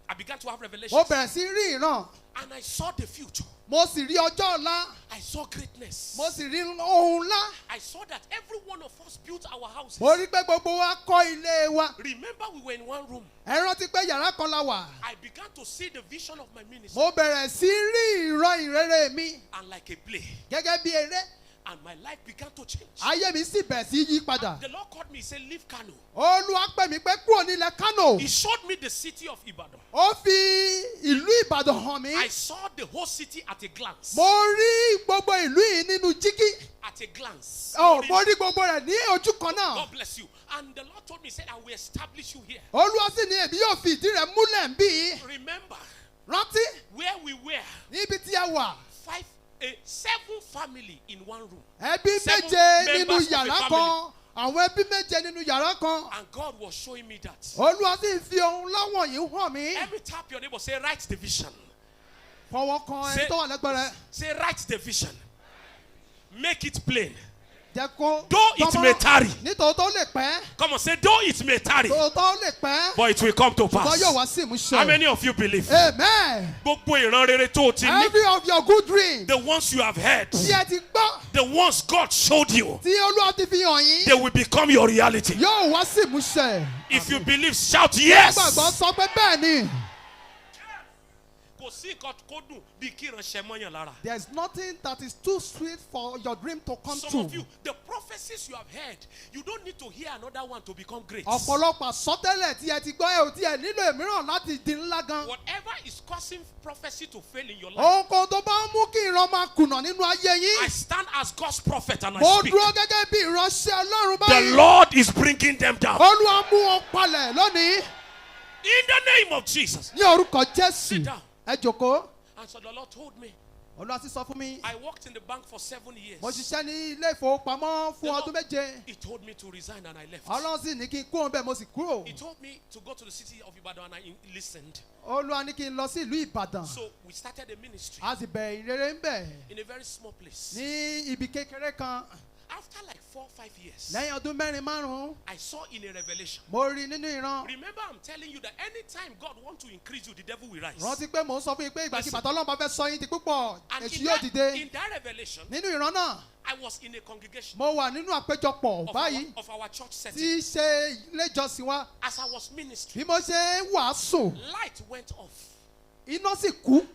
I began to have mo revelations. bẹ̀rẹ̀ sí rí ìran. And I saw the future. mo sì rí ọjọ́ ọ̀la. I saw greatness. mo sì rí ohun ńlá. I saw that every one of us built our houses. mo rí pé gbogbo wa kọ́ ilé wa. Remember, we were in one room. ẹ rántí pé yàrá kan la wà. I began to see the vision of my ministry. mo bẹ̀rẹ̀ sí rí ìran ìrere mi And like a play. gẹ́gẹ́ bí eré. And my life began to change. ayé mi sì bẹ̀rẹ̀ sí yí padà. The Lord called me, he said, leave Kano. Olúwa pè mí pé kúrò nílẹ̀ Kano. He showed me the city of Ibadan. ó fi ìlú Ìbàdàn hàn mí. I saw the whole city at a glance. mo rí gbogbo ìlú yìí nínú jígí. At a glance. mo rí gbogbo rẹ̀ ní ojú kan náà. God bless you. And the Lord told me, he said, I will establish you here. Olúwa sì ní èmi yóò fi ìdí rẹ̀ múlẹ̀ ń bí. Remember, rántí where we were, níbi tí a wà. 7 family in one room. ẹbí 7 méje nínú members of a yàrá family. kan. àwọn ẹbí méje nínú yàrá kan. And God was showing me that. Olúwa sì fi ohun láwọn yìí hàn mí. Every tap your neighbor, say, write the vision. fọwọ́ kan ẹni tó wà lẹ́gbẹ̀ẹ́ rẹ̀. Say, write the vision. Make it plain. jẹ́ kó Though it may tarry. nítòótọ́ lè pẹ́. Come on, say, though it may tarry, tòótọ́ lè pẹ́. but it will come to ṣùgbọ́n pass. yóò wá sí ìmúṣẹ. How many of you believe? Amen. Gbogbo ìran rere tó o ti ní, Every of your good dreams. the ones you have heard, tí ẹ ti gbọ́. the ones God showed you, tí Olúwa ti fi hàn yín. they will become your reality. yóò wá sí ìmúṣẹ. If you believe, shout gbàgbọ́ yes. sọ pé bẹ́ẹ̀ ni. Kò sí nǹkan kó dùn bí kí ìránṣẹ́ mọ́yàn lára. there is nothing that is too sweet for your dream to come Some true. of you, the prophecies you have heard, you don't need to hear another one to become great. ọ̀pọ̀lọpọ̀ àsọtẹ́lẹ̀ tí ẹ ti gbọ́ ẹ ò tí ẹ nílò ìmíràn láti di ńlá gan. Whatever is causing prophecy to fail in your life, ohunkóhun tó bá ń mú kí ìran máa kùnà nínú ayé I yín. stand as God's prophet and I mo speak. dúró gẹ́gẹ́ bí ìránṣẹ́ Ọlọ́run The báyìí. Lord is bringing them down. Olúwa mú wọn palẹ̀ lónìí. In the name of Jesus. ní orúkọ Jésù. Sit down. ẹ jókòó. And so the Lord told me, Olúwa sì sọ fún mi. I worked in the bank for 7 years. mo ṣiṣẹ́ ní ilé ìfowópamọ́ fún The ọdún Lord- méje. He told me to resign and I left. Ọlọ́run sì ní kí n kúrò bẹ́ẹ̀ mo sì kúrò. He told me to go to the city of Ibadan and I listened. Olúwa ní kí n lọ sí ìlú Ìbàdàn. So we started a ministry a sì bẹ̀rẹ̀ ìrere ń bẹ̀. in a very small place. ní ibi kékeré kan. After like 4 or 5 years, lẹ́yìn ọdún mẹ́rin márùn-ún. I saw in a revelation. mo rí nínú ìran. Remember, I'm telling you that anytime God wants to increase you, the devil will rise. rántí pé mò ń sọ fún yín pé ìgbàkigbà Listen. tọ́lọ́run bá fẹ́ sọ yín di púpọ̀ And èṣù in yóò that, dìde. in that revelation, nínú ìran náà I was in a congregation mo wà nínú àpéjọpọ̀ of báyìí of our church tí setting. í ṣe ilé ìjọsìn wa. As I was ministering, bí mo ṣe ń wàásù light went off. iná sì kú.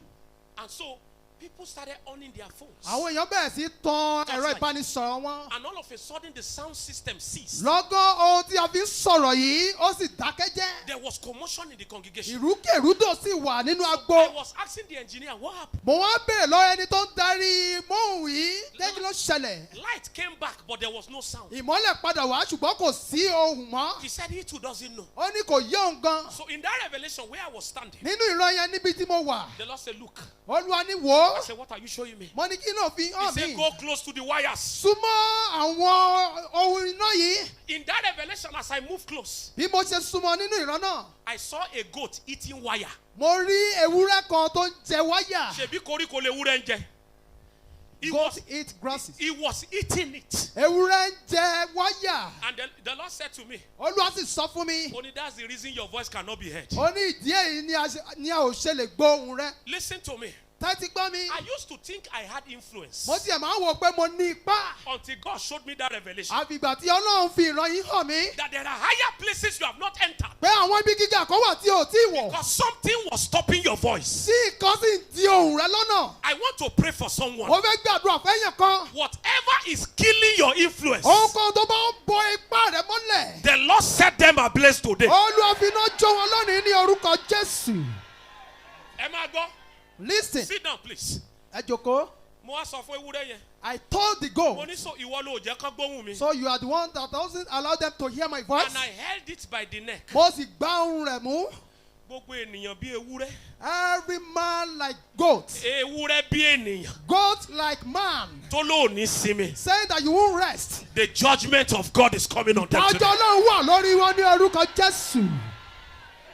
And so people started owning their phones. àwọn èèyàn bẹ̀rẹ̀ sí tan Just ẹ̀rọ like- ìbánisọ̀rọ̀ wọn. And all of a sudden, the sound system ceased. lọ́gán ohun tí a fi ń sọ̀rọ̀ yìí ó sì dákẹ́jẹ́. There was commotion in the congregation. ìrúkèrúdò sì wà nínú I agbo. was asking the engineer, what happened? mo wá bèrè lọ́wọ́ ẹni tó ń darí móhùn yìí jẹ́ kí ló ṣẹlẹ̀. Light came back, but there was no sound. ìmọ́lẹ̀ padà wá ṣùgbọ́n kò sí ohùn mọ́. He said he too doesn't know. ó ní kò yé òun gan. So in that revelation where I was standing, nínú ìran yẹn níbi tí mo wà. the Lord said, look. Olúwa ní wò I ó. said, what are you showing me? mo ní kí ló fi He hàn said, mí. go close to the wires. súnmọ́ àwọn ohun iná yìí. In that revelation, as I moved close, bí mo ṣe súnmọ́ nínú ìran náà. I saw a goat eating wire. mo rí ewúrẹ́ kan tó ń jẹ wáyà. Ṣebí koríko lewúrẹ́ ń jẹ. He goat was, eat grasses. he was eating it. ewúrẹ́ ń jẹ wáyà. gbà. And then the Lord said to me, Olúwa sì sọ fún mi. only that's the reason your voice cannot be heard. Ó ní ìdí èyí ni a ò ṣe lè gbọ́ ohùn rẹ. Listen to me. Tẹ́tí gbọ́ mi. I used to think I had influence Mo tiẹ̀ máa ń wò pé mo ní ipá. until God showed me that revelation. Àfìgbà tí Ọlọ́run fi ìran yìí hàn mí. That there are higher places you have not entered. Pé àwọn ibi gíga kan wà tí o tí wọ̀. Because something was stopping your voice. Tí nǹkan sì ń di ohùn rẹ lọ́nà. I want to pray for someone. Mo fẹ́ gbàdúrà fẹ́yàn kan. Whatever is killing your influence, Ohunkóhun tó bá ń bo ipá rẹ mọ́lẹ̀. the Lord set them ablaze today. Olúwa fi iná jó wọn lónìí ní orúkọ Jésù. Ẹ máa gbọ́. Listen. Sit down, please. Ẹ jókòó. Mo wá sọ fún ewúrẹ́ yẹn. I told the Mo goat. ní so ìwọ ló jẹ́ kán gbóhùn mi. So you are the one that doesn't allow them to hear my voice. And I held it by the neck. Mo sì gbá ohùn rẹ̀ mú. Gbogbo ènìyàn bí ewúrẹ́. Every man like goat. Ewúrẹ́ bí ènìyàn. Goat like man. Tó lóòní sinmi. Saying that you won't rest. The judgment of God is coming on them Àjọ today. Ọlọ́run wà lórí wọn ní orúkọ Jésù.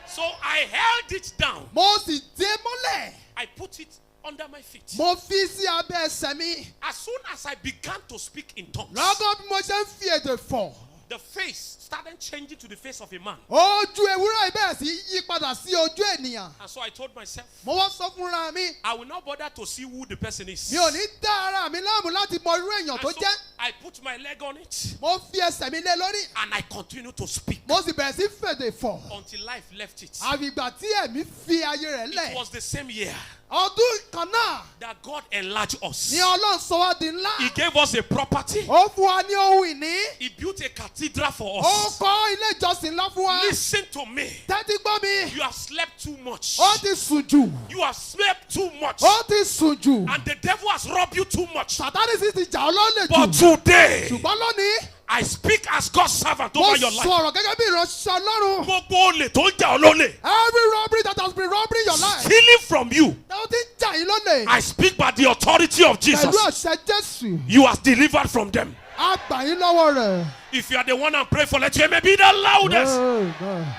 So I held it down. Mo sì dé mọ́lẹ̀. I put it under my feet. Mo fi sí abẹ́ ẹsẹ̀ mi. As soon as I began to speak in tongues, Lọ́gán bí mo ṣe ń fi èdè fọ̀. the face started changing to the face of a man. Ojú ewúrẹ́ bẹ̀rẹ̀ sí yí padà sí ojú ènìyàn. And so I told myself, Mo wá sọ fúnra mi. I will not bother to see who the person is. Mi ò ní dá ara mi láàmú láti mọ irú èèyàn And tó so jẹ́. I put my leg on it Mo fi ẹsẹ̀ mi lé lórí. and I continued to speak Mo sì bẹ̀rẹ̀ sí fèdè fọ̀. until life left it. Àfìgbà tí ẹ̀mí fi ayé rẹ̀ It lẹ̀. was the same year Ọdún kan náà that God enlarged us. ni Ọlọ́run sọ wá di ńlá. He gave us a property. Ó fún wa ní ohun ìní. He built a cathedral for Ó us. kọ́ ilé ìjọsìn ńlá fún wa. Listen to me. Tẹ́tí gbọ́ mi. You have slept too much. Ó ti sùn jù. You have slept too much. Ó ti sùn jù. And the devil has robbed you too much. Sàtánì sì ti jà ọ́ lólè But jù. today, Ṣùgbọ́n lónìí, I speak as God's servant mo over your life. sọ̀rọ̀ gẹ́gẹ́ bí ìránṣẹ́ Ọlọ́run. Gbogbo olè tó ń jà ọ́ lólè. Every robbery that has been robbering your life. Stealing from you. Ó ti ń jà yín lólè. I speak by the authority of Jesus. Pẹ̀lú àṣẹ Jésù. You are delivered from them. A gbà yín lọ́wọ́ rẹ̀. If you are the one I'm praying for, let your amen be the loudest. Ẹ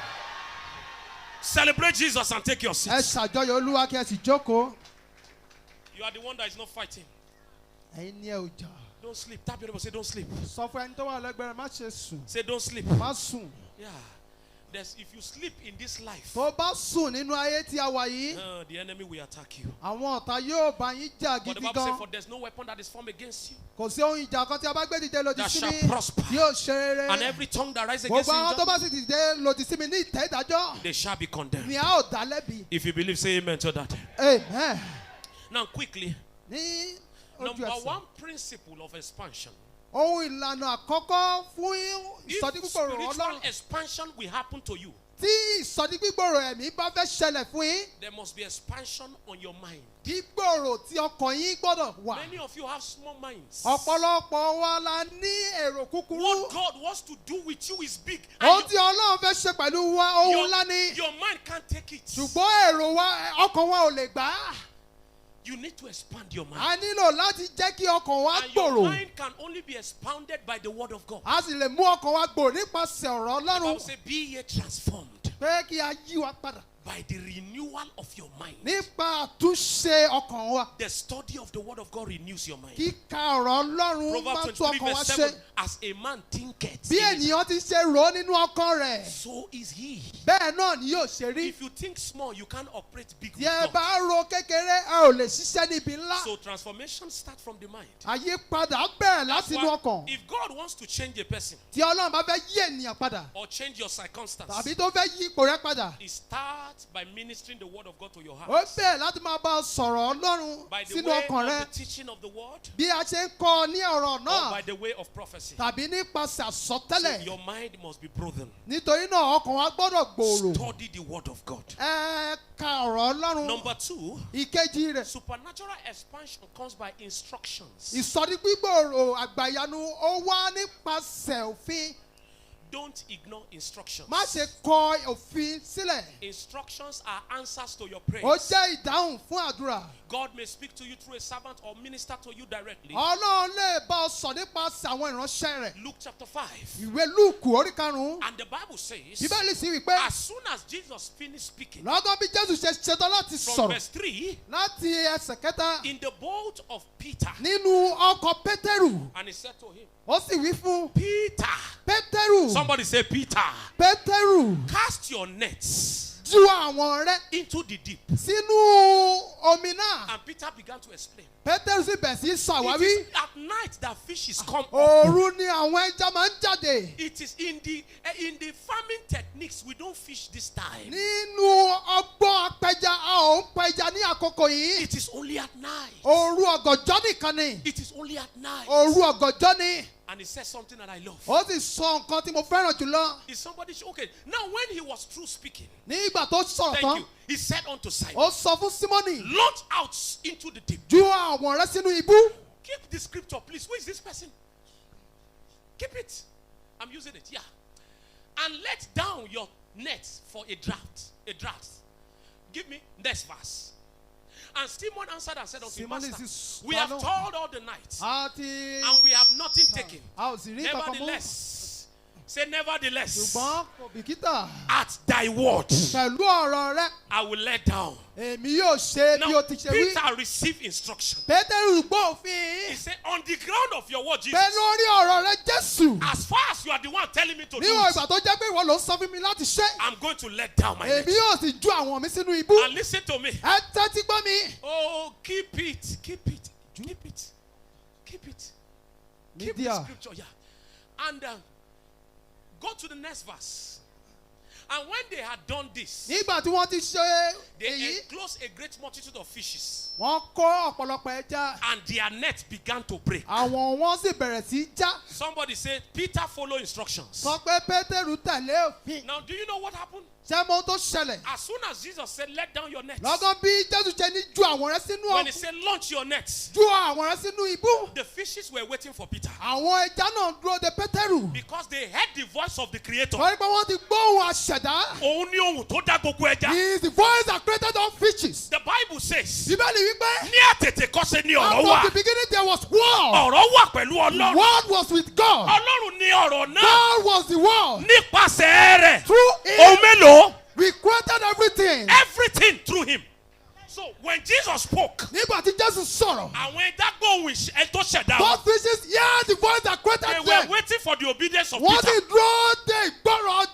Celebrate Jesus and take your seat. ṣàjọyọ̀ Olúwa kí ẹ sì jókòó. You are the one that is not fighting. Ẹ̀yin ni ẹ ò jà. Don't sleep. Tap your neighbor. Say, don't sleep. Sọ fún ẹni tó wà lẹ́gbẹ̀ẹ́ rẹ̀ má ṣe sùn. Say, don't sleep. Má sùn. Yeah. If you sleep in this life, Tó bá sùn nínú ayé tí a wà yìí, the enemy will attack you. àwọn ọ̀tá yóò bá yín jà But the gidi Bible says, gan. for there's no weapon that is formed against you. Kò sí ohun ìjà kan tí a bá gbé dìde lòdì That sí shall mi prosper. tí yóò ṣe rere. And every tongue that rises against Gbogbo you, àwọn in tó bá judgment, sì dìde lòdì sí mi ní ìtẹ́ ìdájọ́ they shall be condemned. ni a ó dá lẹ́bi. If you believe, say amen to that. Amen. Now, quickly, Ní ojú number ẹsẹ̀. one principle of expansion. Ohun ìlànà àkọ́kọ́ fún If ìsọdí gbígbòrò spiritual Ọlọ́run. expansion will happen to you, Tí ìsọdí gbígbòrò ẹ̀mí bá fẹ́ ṣẹlẹ̀ fún yín, there must be expansion on your mind. gbígbòrò tí ọkàn yín gbọ́dọ̀ wà. Many of you have small minds. Ọ̀pọ̀lọpọ̀ wa la ní èrò kúkúrú. What God wants to do with you is big. Ohun And tí Ọlọ́run fẹ́ ṣe pẹ̀lú wa ohun ńlá ni. your mind can't take it. Ṣùgbọ́n èrò wa ọkàn wa ò lè gbà á. You need to expand your mind. A nílò láti jẹ́ kí ọkàn wa And your gbòòrò. mind can only be expounded by the word of God. A sì lè mú ọkàn wa gbòòrò nípasẹ̀ ọ̀rọ̀ The Bible Ọlọ́run. says, be ye transformed Pé kí a yí wa padà. by the renewal of your mind. Nípa àtúnṣe ọkàn wa. The study of the word of God renews your mind. Kíka ọ̀rọ̀ Ọlọ́run máa Proverbs tún 23 ọkàn wa verse ṣe. 7, as a man thinketh, Bí in his- ènìyàn ti ṣe rò ó nínú ọkàn rẹ̀, so is he. bẹ́ẹ̀ náà ni yóò ṣe rí. If you think small, you can't operate big Tí with ẹ God. bá ro kékeré, ẹ ò lè ṣiṣẹ́ níbi ńlá. So transformation starts from the mind. Àyípadà bẹ̀rẹ̀ láti inú Why- ọkàn. If God wants to change a person Tí Ọlọ́run bá fẹ́ yí ènìyàn padà, or change your circumstance, tàbí tó fẹ́ yí ipò rẹ padà, it starts by ministering the word of God to your ó heart. bẹ̀rẹ̀ láti máa bá ọ sọ̀rọ̀ Ọlọ́run By the sínú way ọkàn of rẹ. the teaching of the word, Bí a ṣe ń kọ́ ọ ní ọ̀rọ̀ or náà, by the way of prophecy. tàbí nípasẹ̀ So àsọtẹ́lẹ̀. your mind must be broadened. Nítorí náà ọkàn wa gbọ́dọ̀ gbòòrò. Study the word of God. Ẹ ka ọ̀rọ̀ Ọlọ́run. Number two, Ìkejì rẹ̀. supernatural expansion comes by instructions. Ìsọdí gbígbòòrò àgbàyanu ó wá nípasẹ̀ òfin. Don't ignore instructions. Má ṣe kọ òfin sílẹ̀. Instructions are answers to your Ó prayers. jẹ́ ìdáhùn fún àdúrà. God may speak to you through a servant or minister to you directly. Ọlọ́run lè bá ọ sọ nípasẹ̀ àwọn ìránṣẹ́ rẹ̀. Luke chapter 5. Ìwé Lúùkù orí karùn-ún. And the Bible says, Bíbélì sì wí pé as soon as Jesus finished speaking, lọ́gán bí Jésù ṣe ṣetán láti from sọ̀rọ̀ verse 3, láti ẹsẹ̀ kẹta in the boat of Peter, nínú ọkọ̀ Pétérù. and he said to him, Ó sì wí fún Peter, Somebody say, Peter, Pétérù cast your nets ju àwọn rẹ̀ into the deep. sínú omi náà. And Peter began to explain. Pétérù sì bẹ̀ sí It ṣàwárí. is at night that fishes come up. Òru ni àwọn ẹja máa ń jáde. It is in the farming techniques we don't fish this time. Nínú ọgbọ́n apẹja a ò ń pẹja ní àkókò yìí. It is only at night. Òru ọ̀gànjọ́ nìkan ni. It is only at night. Òru ọ̀gànjọ́ ni. And he said something that I love. Ó sì sọ nǹkan tí mo fẹ́ràn jùlọ. Is somebody okay? Now when he was through speaking, Ní ìgbà tó sọ̀rọ̀ thank tán, you. He said unto Simon, ó sọ fún Símọ́nì, launch out into the deep. ju àwọn rẹ̀ sínú ibú. Keep the scripture, please. Who is this person? Keep it. I'm using it. Yeah. And let down your net for a draft. A draft. Give me next verse. And Simon answered and said unto him, Simon Master, is we have toiled all the night, Àti and we have nothing taken. a ò sì rí kankan mú. Nevertheless, say nevertheless, Ṣùgbọ́n kò bìkítà. at thy word, Pẹ̀lú ọ̀rọ̀ rẹ̀, I will let down. èmi yóò ṣe bí Now, o ti ṣe wí. Peter received instruction. Pétérù gbọ́ He òfin. said, on the ground of your word, Jesus, Pé lórí ọ̀rọ̀ rẹ̀ Jésù. as far as you are the one telling me to do Níwọ̀n it, ìgbà tó jẹ́ pé ìwọ ló ń sọ fún mi láti ṣe. I'm going to let down my net. Èmi yóò sì ju àwọn mi sínú ibú. And listen to me. Ẹ tẹ́tí gbọ́ mi. Oh, keep it, keep it, keep it, keep it. Keep the Media. scripture, yeah. And go to the next verse. And when they had done this, Nígbà tí wọ́n ti ṣe they èyí, enclosed a great multitude of fishes, wọ́n kó ọ̀pọ̀lọpọ̀ ẹja. and their net began to break. Àwọn wọn sì bẹ̀rẹ̀ sí í já. Somebody said, Peter follow instructions. Sọ pé Pétérù tẹ̀lé òfin. Now, do you know what happened? Ṣé mo tó ṣẹlẹ̀? As soon as Jesus said, let down your nets, Lọ́gán bí Jésù ṣe ní ju àwọn rẹ̀ sínú when he ọ̀gbun. said, launch your nets, Ju àwọn rẹ̀ sínú ibú. the fishes were waiting for Peter Àwọn ẹja náà dúró de Pétérù. because they heard the voice of the Creator. Wọ́n rí pé wọ́n ti gbóhùn àṣẹ̀dá. Òun ni ohun tó dá gbogbo ẹja. He is the voice that created all fishes. The Bible says, Bíbélì wípé. ní àtètèkọ́ṣe ni ọ̀rọ̀ From wà. the beginning there was word. Ọ̀rọ̀ wà pẹ̀lú Ọlọ́run. Word was with God. Ọlọ́run ni ọ̀rọ̀ náà. God was the word. Nípasẹ̀ rẹ̀. Through Ohun him mélòó? we created everything. Everything through him. So when Jesus spoke, Nígbà tí Jésù sọ̀rọ̀. àwọn ẹja gbóhùn ẹ tó ṣẹ̀dá wọn. Both fishes hear the voice that They created were them. waiting for the obedience of Wọ́n Peter. sì dúró de ìgbọ́rọ̀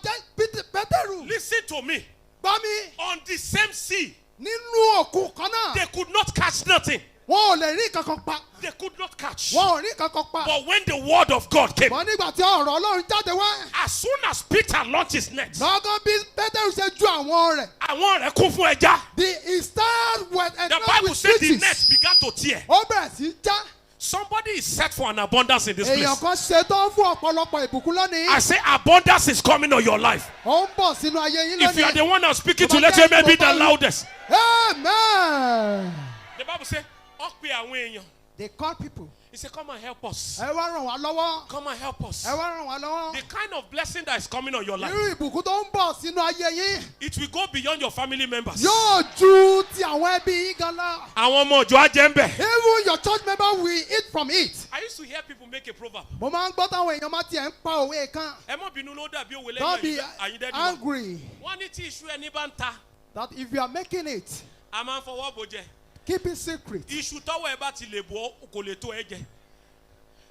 Pétérù. Listen to me. Gbọ́ mi. On the same sea, Nínú òkun kan náà. they could not catch nothing. Wọn ò lè rí kankan pa. They could not catch. Wọn ò rí kankan pa. But when the word of God came, Wọ́n nígbà tí ọ̀rọ̀ Ọlọ́run jáde wá. as soon as Peter launched his net, Lọ́gán bí Pétérù ṣe ju àwọn rẹ̀. àwọn rẹ̀ kún fún ẹja. He started with The enough Bible with said the fishes. net began to tear. Ó bẹ̀rẹ̀ sí í já. Somebody is set for an abundance in this Èèyàn place. kan ṣetán fún ọ̀pọ̀lọpọ̀ ìbùkún lónìí. I say abundance is coming on your life. Ó ń bọ̀ sínú ayé yín If you are the lónìí. one I'm speaking to, let your amen be the loudest. Amen. The Bible says, "Ó pe àwọn èèyàn." They call people. He said, come and help us. Ẹ wá ràn wá lọ́wọ́. Come and help us. Ẹ wá ràn wá lọ́wọ́. The kind of blessing that is coming on your life, Irú ìbùkún tó ń bọ̀ sínú ayé yín. it will go beyond your family members. Yóò ju ti àwọn ẹbí yín gan lọ. Àwọn ọmọ òjò á jẹ ń bẹ̀. Even your church member will eat from it. I used to hear people make a proverb. Mo máa ń gbọ́ táwọn èèyàn máa tiẹ̀ ń pa òwe kan. Ẹ má bínú ló dàbí òwe Don't be lẹ́yìn àyíndẹ́dùn. angry Wọ́n ní tí iṣu ẹni bá ń ta, that if you are making it, a máa ń fọwọ́ bò jẹ. keep it secret. Iṣu tọ́wọ́ ẹ bá ti lè bò kò lè tó ẹ jẹ.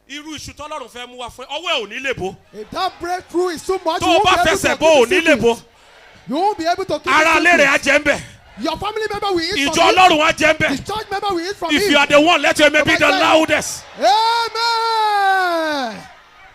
Irú iṣu tọ́lọ́run fẹ́ mú wá fún ẹ, ọwọ́ ẹ ò ní lè bò. If that breakthrough is too much, Tó o bá fẹsẹ̀ bò ò ní lè bò. You won't be able to keep Ara it lérè á secret. jẹ ń bẹ̀. Your family member will eat Ìjọ from it. Ọlọ́run á jẹ ń The bẹ̀. church member will eat from If it. you are the one, let your amen be the Somebody say, loudest. Amen.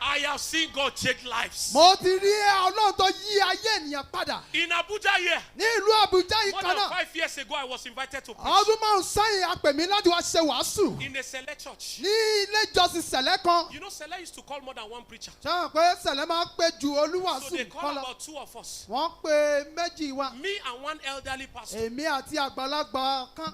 I have seen God change lives. Mo ti rí Ọlọ́run tó yí ayé ènìyàn padà. In Abuja here, Ní ìlú Àbújá yìí more kan than náà. 5 years ago, I was invited to preach Ọdún márùn-ún sẹ́yìn a pè mí láti wá ṣe wàásù. in a select church. Ní ilé ìjọsìn Sẹ̀lẹ̀ kan. You know, Sele used to call more than one preacher. Ṣé wọ́n pé Sẹ̀lẹ̀ máa ń pè ju So olúwàásù they call kan lọ? about 2 of us. Wọ́n pe méjì wa. Me and one elderly pastor. Èmi àti àgbàlagbà kan.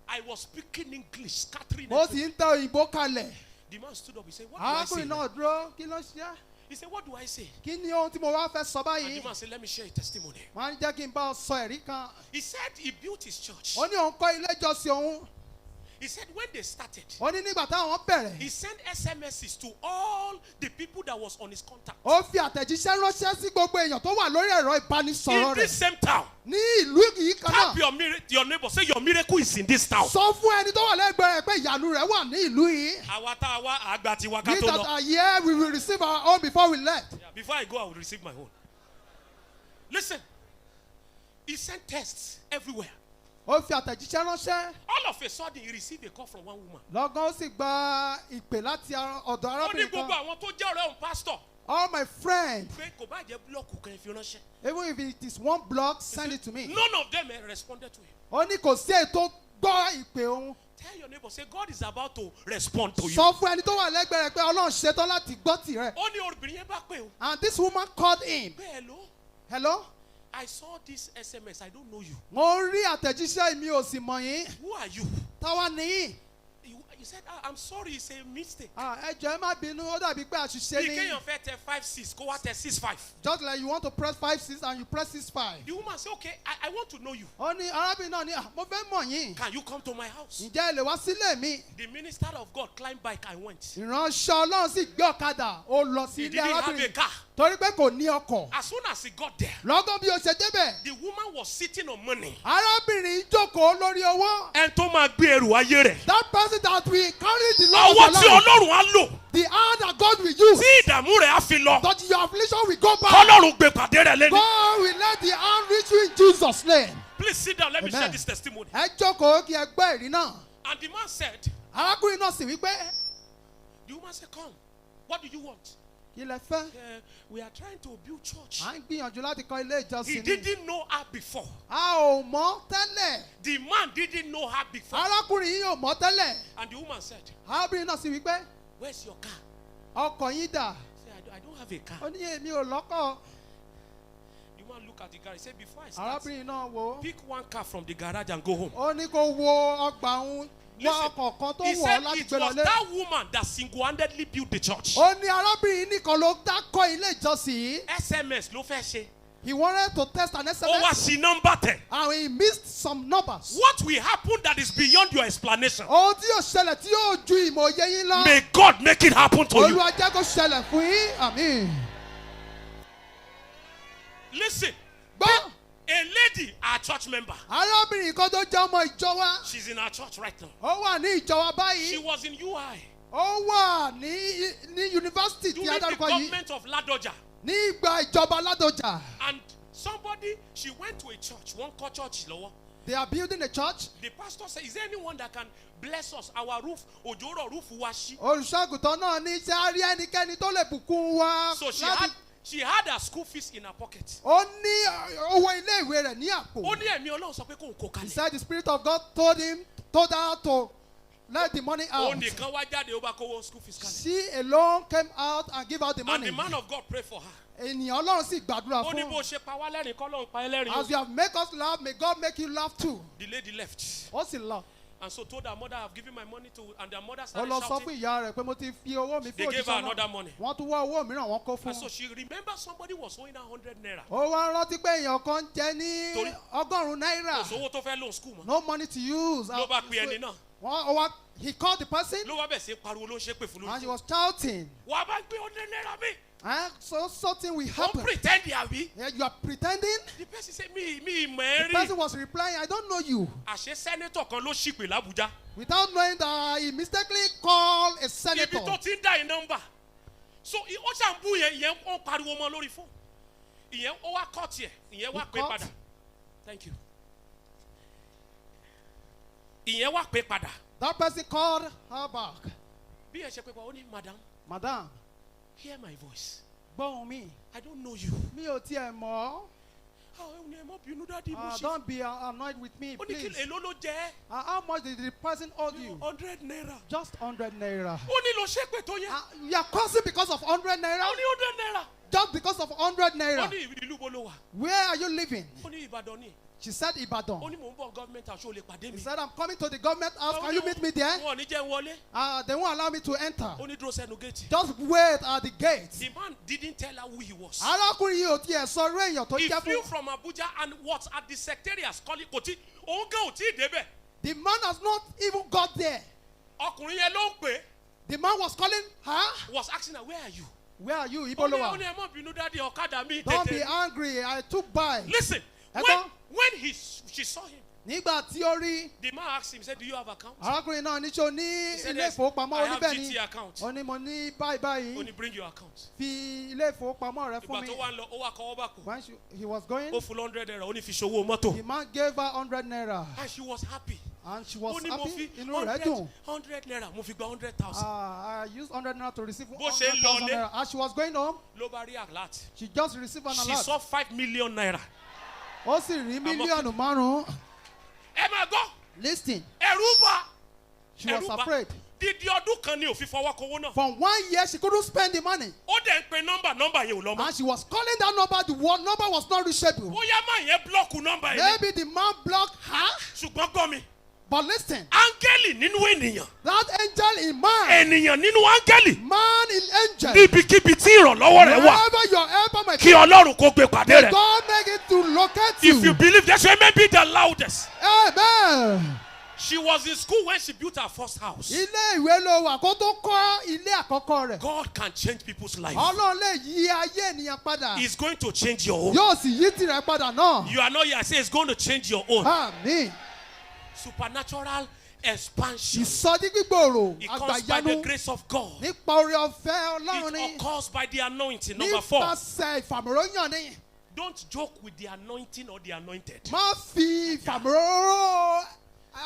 I was speaking English, scattering. Mo everything. sì ń tẹ òyìnbó kalẹ̀. The man stood up. He said, what do I say? Arákùnrin náà dúró. Kí ló ṣe? He said, what do I say? Kí ni ohun tí mo wá fẹ́ sọ And báyìí? the man said, let me share a testimony. Wọ́n á jẹ́ kí n bá ọ sọ ẹ̀rí kan. He said he built his church. Ó ní òun kọ́ ilé ìjọsìn òun. He said when they started, Ó ní nígbà táwọn bẹ̀rẹ̀. he sent SMSs to all the people that was on his contact. Ó fi àtẹ̀jíṣẹ́ ránṣẹ́ sí gbogbo èèyàn tó wà lórí ẹ̀rọ ìbánisọ̀rọ̀ In this rẹ̀. same town. Ní ìlú yìí kan Tap náà. your neighbor. Say your miracle is in this town. Sọ fún ẹni tó wà lẹ́gbẹ̀ẹ́ rẹ̀ pé ìyanu rẹ̀ wà ní ìlú yìí. Àwa tá a wá àgbà tiwa ká We tó that lọ. are here, we will receive our own before we left. Yeah, Before I go, I will receive my own. Listen. He sent tests everywhere. Ó fi àtẹ̀jíṣẹ́ ránṣẹ́. All of a sudden, he received a call from one woman. Lọ́gán ó sì gba ìpè láti ọ̀dọ̀ Ó ní arábìnrin gbogbo kan. àwọn tó jẹ́ ọ̀rẹ́ òun pastor. All my friends, Pé kò bá jẹ́ blọ́ọ̀kù kan fi ránṣẹ́. even if it is one block, send it to me. None of them responded to him. Ó ní kò sí èyí tó gbọ́ ìpè òun. Tell your neighbor, say God is about to respond to you. Sọ fún ẹni tó wà lẹ́gbẹ̀ẹ́ rẹ̀ pé Ọlọ́run ṣetán láti gbọ́ tirẹ̀. Ó ní obìnrin yẹn bá pè ó. And this woman called him. Pé hello, Hello? I saw this SMS, I don't know you. Mo rí àtẹ̀jíṣẹ́ mi ò sì mọ̀ yín. Who are you? Táwa nìyí. He said, I'm sorry, it's a mistake. Ẹ jọ̀ọ́ ẹ má bínú, ó dàbí pé àṣìṣe Bí ni. kéèyàn fẹ́ tẹ 5-6 kó wá tẹ 6-5. Just like you want to press 5-6 and you press 6-5. The woman say, okay, I want to know you. Ó ní arábìnrin náà ní mo fẹ́ mọ̀ yín. Can you come to my house? Ǹjẹ́ ẹ lè wá sílé mi? The minister of God climbed bike and went. Ìránṣẹ́ Ọlọ́run sì gbé ọ̀kadà ó lọ sí He ilé didn't have a arábìnrin. car. Torí pé kò ní ọkọ̀. As soon as he got there, Lọ́gán bí o ṣe débẹ̀. the woman was sitting on money. Arábìnrin jókòó lórí owó. Ẹni tó máa gbé ẹrù ayé rẹ̀. That person that will carry the Ọwọ́ Lord tí of your life. Ọlọ́run á lò. The hand that God will use. Tí ìdààmú rẹ̀ á fi lọ. That your affliction will go back. Ọlọ́run gbé pàdé rẹ̀ lẹ́nu. God will let the hand reach you in Jesus' name. Please sit down, let me Amen. share this testimony. Ẹ jókòó kí ẹ gbọ́ ìrí náà. And the man said, Arákùnrin náà sì wí pé the woman said, come, what do you want? kí lẹ fẹ́. We are trying to build church. À ń gbìyànjú láti kọ́ ilé He ìjọsìn ni. didn't know her before. A ò mọ̀ tẹ́lẹ̀. The man didn't know her before. Arákùnrin yìí ò mọ̀ tẹ́lẹ̀. And the woman said, Arábìnrin náà sì wí pé where's your car? ọkọ̀ yín dà. He said, I don't have a car. Ó ní èmi ò lọ́kọ̀. The man looked at the garage. He said, before I start, Arábìnrin náà wò ó. pick one car from the garage and go home. Ó ní kó wo ọgbà òun. Wá Listen, ọkọ̀ kan tó he wọ̀ said ọ́ láti it gbé was lọlé. that woman that single-handedly built the church. Ó ní arábìnrin nìkan ló dá kọ́ ilé ìjọsìn yìí. SMS ló fẹ́ ṣe. He wanted to test an Ó wá SMS sí nọ́mbà tẹ̀. and he missed some numbers. What will happen that is beyond your explanation? Ohun tí yóò ṣẹlẹ̀ tí yóò ju ìmọ̀ òye yín lọ. May God make it happen to you. Olúwa jẹ́ kó ṣẹlẹ̀ fún yín. Àmín. Listen, Gbọ́. a lady, our church member, Arábìnrin kan tó jẹ́ ọmọ ìjọ wa. she's in our church right now. Ó wà ní ìjọ wa She báyìí. was in UI Ó wà ní yunifásitì tí during a the dárúkọ yìí. government of Ladoja. Ní ìgbà ìjọba Ládọjà. And somebody, she went to a church, one called church lower. They are building a church. The pastor said, is there anyone that can bless us? Our roof, Ojoro roof washi. Olùṣọ́àgùtàn náà ní ṣé a rí ẹnikẹ́ni tó lè bùkún wa. So láti- she had her school fees in her pocket. Ó ní owó ilé ìwé rẹ̀ ní àpò. Ó ní ẹ̀mí Ọlọ́run sọ pé kóun kó He kalẹ̀. said the spirit of God told her to let the money Ó out. nìkan wá jáde ó bá kówó school fees kalẹ̀. She alone came out and give out the And money. the man of God prayed for her. Ènìyàn Ọlọ́run sì gbàdúrà Ó ní fún bó un. ṣe pa wá lẹ́rìn kọ́ lóun pa ẹ́ lẹ́rìn. As you have made us laugh, may God make you laugh too. The lady left. Ó sì lọ. And so told her mother, I've given my money to, and their mother Ó started lọ sọ shouting. fún ìyá rẹ̀ pé mo ti fi owó mi They fún gave her òjíṣẹ́ another náà. money. Wọ́n tún wá owó mìíràn wọ́n kó fún And so un. she remembered somebody was owing her 100 naira. Ó wá rántí pé èèyàn kan jẹ́ ní Torí- 100 náírà. Kò sówó tó fẹ́ lóun school mọ́. No money to use. Ló bá pe ẹni náà. He called the person Ló wá bẹ̀ sí pariwo ló ń ṣépè fún and he lórí. was shouting. Wà á bá gbé 100 naira mi. So something will Don't happen. pretend àbí. Yeah, you are pretending. The person said, mi ìmọ̀ ẹ́ The person rí. was replying, I don't know you. Àṣé sẹ́nétọ̀ kan ló ṣìpè l'Abuja. Without knowing that he mistakenly called a Ibi senator. tó ti ń dá yìí nọ́mbà. So ó ṣàn bú ìyẹn ó pariwo mọ́ lórí fóònù. Ìyẹn ó wá kọ́ tiẹ̀. Ìyẹn wá He pé cut. padà. Thank you. Ìyẹn wá pé padà. That person called her back. Bí ẹ ṣe pé pa ó ní madam, Madam, hear my voice. gbóhùn mi. I don't know you. Mi ò tiẹ̀ mọ̀. Ó ní ẹ mọ́ bínú dádì mo ṣe. Don't be annoyed with me, Ó ní kí please. èló ló jẹ́. How much did the person owe you? 100 naira. Just 100 naira. Ó ní lọ ṣépè tó yẹ. You are cursing because of 100 naira? Ó ní 100 naira. Just because of 100 Ó naira. ní ìlú bo ló wà. Where are you living? Ó ní Ìbàdàn ni. She said Ó Ibadan. ní mò ń bọ̀ government house ó lè pàdé He mi. said, I'm coming to the government house. Ó Can ní you meet me there? Wọ́n ò ní jẹ́ wọlé. They won't allow me to enter. Ó ní dúró sẹ́nu gate. Just wait at the gate. The man didn't tell her who he was. Arákùnrin yìí ò tiẹ̀ sọ orí èèyàn tó He jẹ́ flew fún. from Abuja and was at the secretariat calling kò tí òun gan ò tí ì débẹ̀. The man has not even got there. Ọkùnrin yẹn ló ń pè é. The man was calling her. Was asking her, where are you? Where are you? Ó ní Ibolowa. ẹ mọ̀ bínú dádì ọ̀kadà mi Don't be tètè. angry. I took by. Listen, Ẹ̀gbọ́n. when she saw him, nígbà tí ó rí The man asked him, said, do you have account? arákùnrin náà ní ṣó ní He said, ilé yes, ìfowópamọ́ I have oníbẹ̀ ni GT account. ó ní mo ní báyìí báyìí Only bring your account. fi ilé ìfowópamọ́ rẹ fún Ìgbà mi. tó wá ń lọ, ó wá kọ́wọ́ bá kù. When he was going, Ó fún 100 naira, ó ní fi ṣòwò mọ́tò. the man gave her 100 naira And she was happy. and she Ó was ní mo happy. fi Inú rẹ̀ dùn. 100 naira, mo fi gba 100,000. I used 100 naira to receive Bó ṣe ń 100,000 lọlé. naira. As she was going home, Ló bá rí alert. she just received an She alert. saw 5 million naira. Ó sì rí mílíọ̀nù márùn-ún. Ẹ máa gbọ́, Listen, ẹ̀rù bà. she was Ẹ̀rù bà. afraid. Dídí ọdún kan ni òfin fọwọ́ kowó náà. For 1 year, she couldn't spend the money. Ó dẹ̀ ń pe nọ́mbà yẹn ò lọ mọ́. And she was calling that number. The one number was not reachable. Bóyá máa yẹn blọ́ọ̀kù nọ́mbà yẹn. Maybe the man blocked her. Ṣùgbọ́n gbọ́ mi, But listen, áńgẹ́lì nínú ènìyàn. that angel in man, Ènìyàn nínú áńgẹ́lì. man in angel, Níbikíbi tí ìrànlọ́wọ́ rẹ̀ wà. wherever your helper might Kí Ọlọ́run kó gbé pàdé may rẹ̀. God make it to locate If you you. believe that, say maybe the loudest. Amen. She was in school when she built her first house. Ilé ìwé ló wà kó tó kọ́ ilé àkọ́kọ́ rẹ̀. God can change people's life. Ọlọ́run lè yí ayé ènìyàn padà. He's going to change your own. Yóò sì yí tirẹ̀ padà náà. You are not here. I say it's going to change your own. Àmín. Supernatural expansion. Ìsọjí gbígbòòrò It comes by the àgbàyanu grace of God. nípa oore ọ̀fẹ́ Ọlọ́run ni. It occurs by the anointing. Number 4. Nípasẹ̀ ìfàmìróyàn ni. Don't joke with the anointing or the anointed. Má fi ìfàmìróró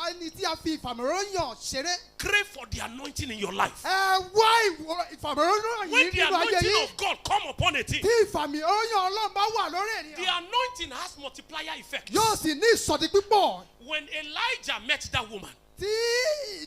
ẹni tí a fi ìfàmìróyàn ṣeré. Crave for the anointing in your life. Ẹ wá ìfàmìróyàn When yìí the nínú ayé anointing yìí. of God come upon a thing, Tí ìfàmìróyàn Ọlọ́run bá wà lórí the ènìyàn. anointing has multiplier effect. Yóò sì ní ìsọdí pípọ̀. When Elijah met that woman, Tí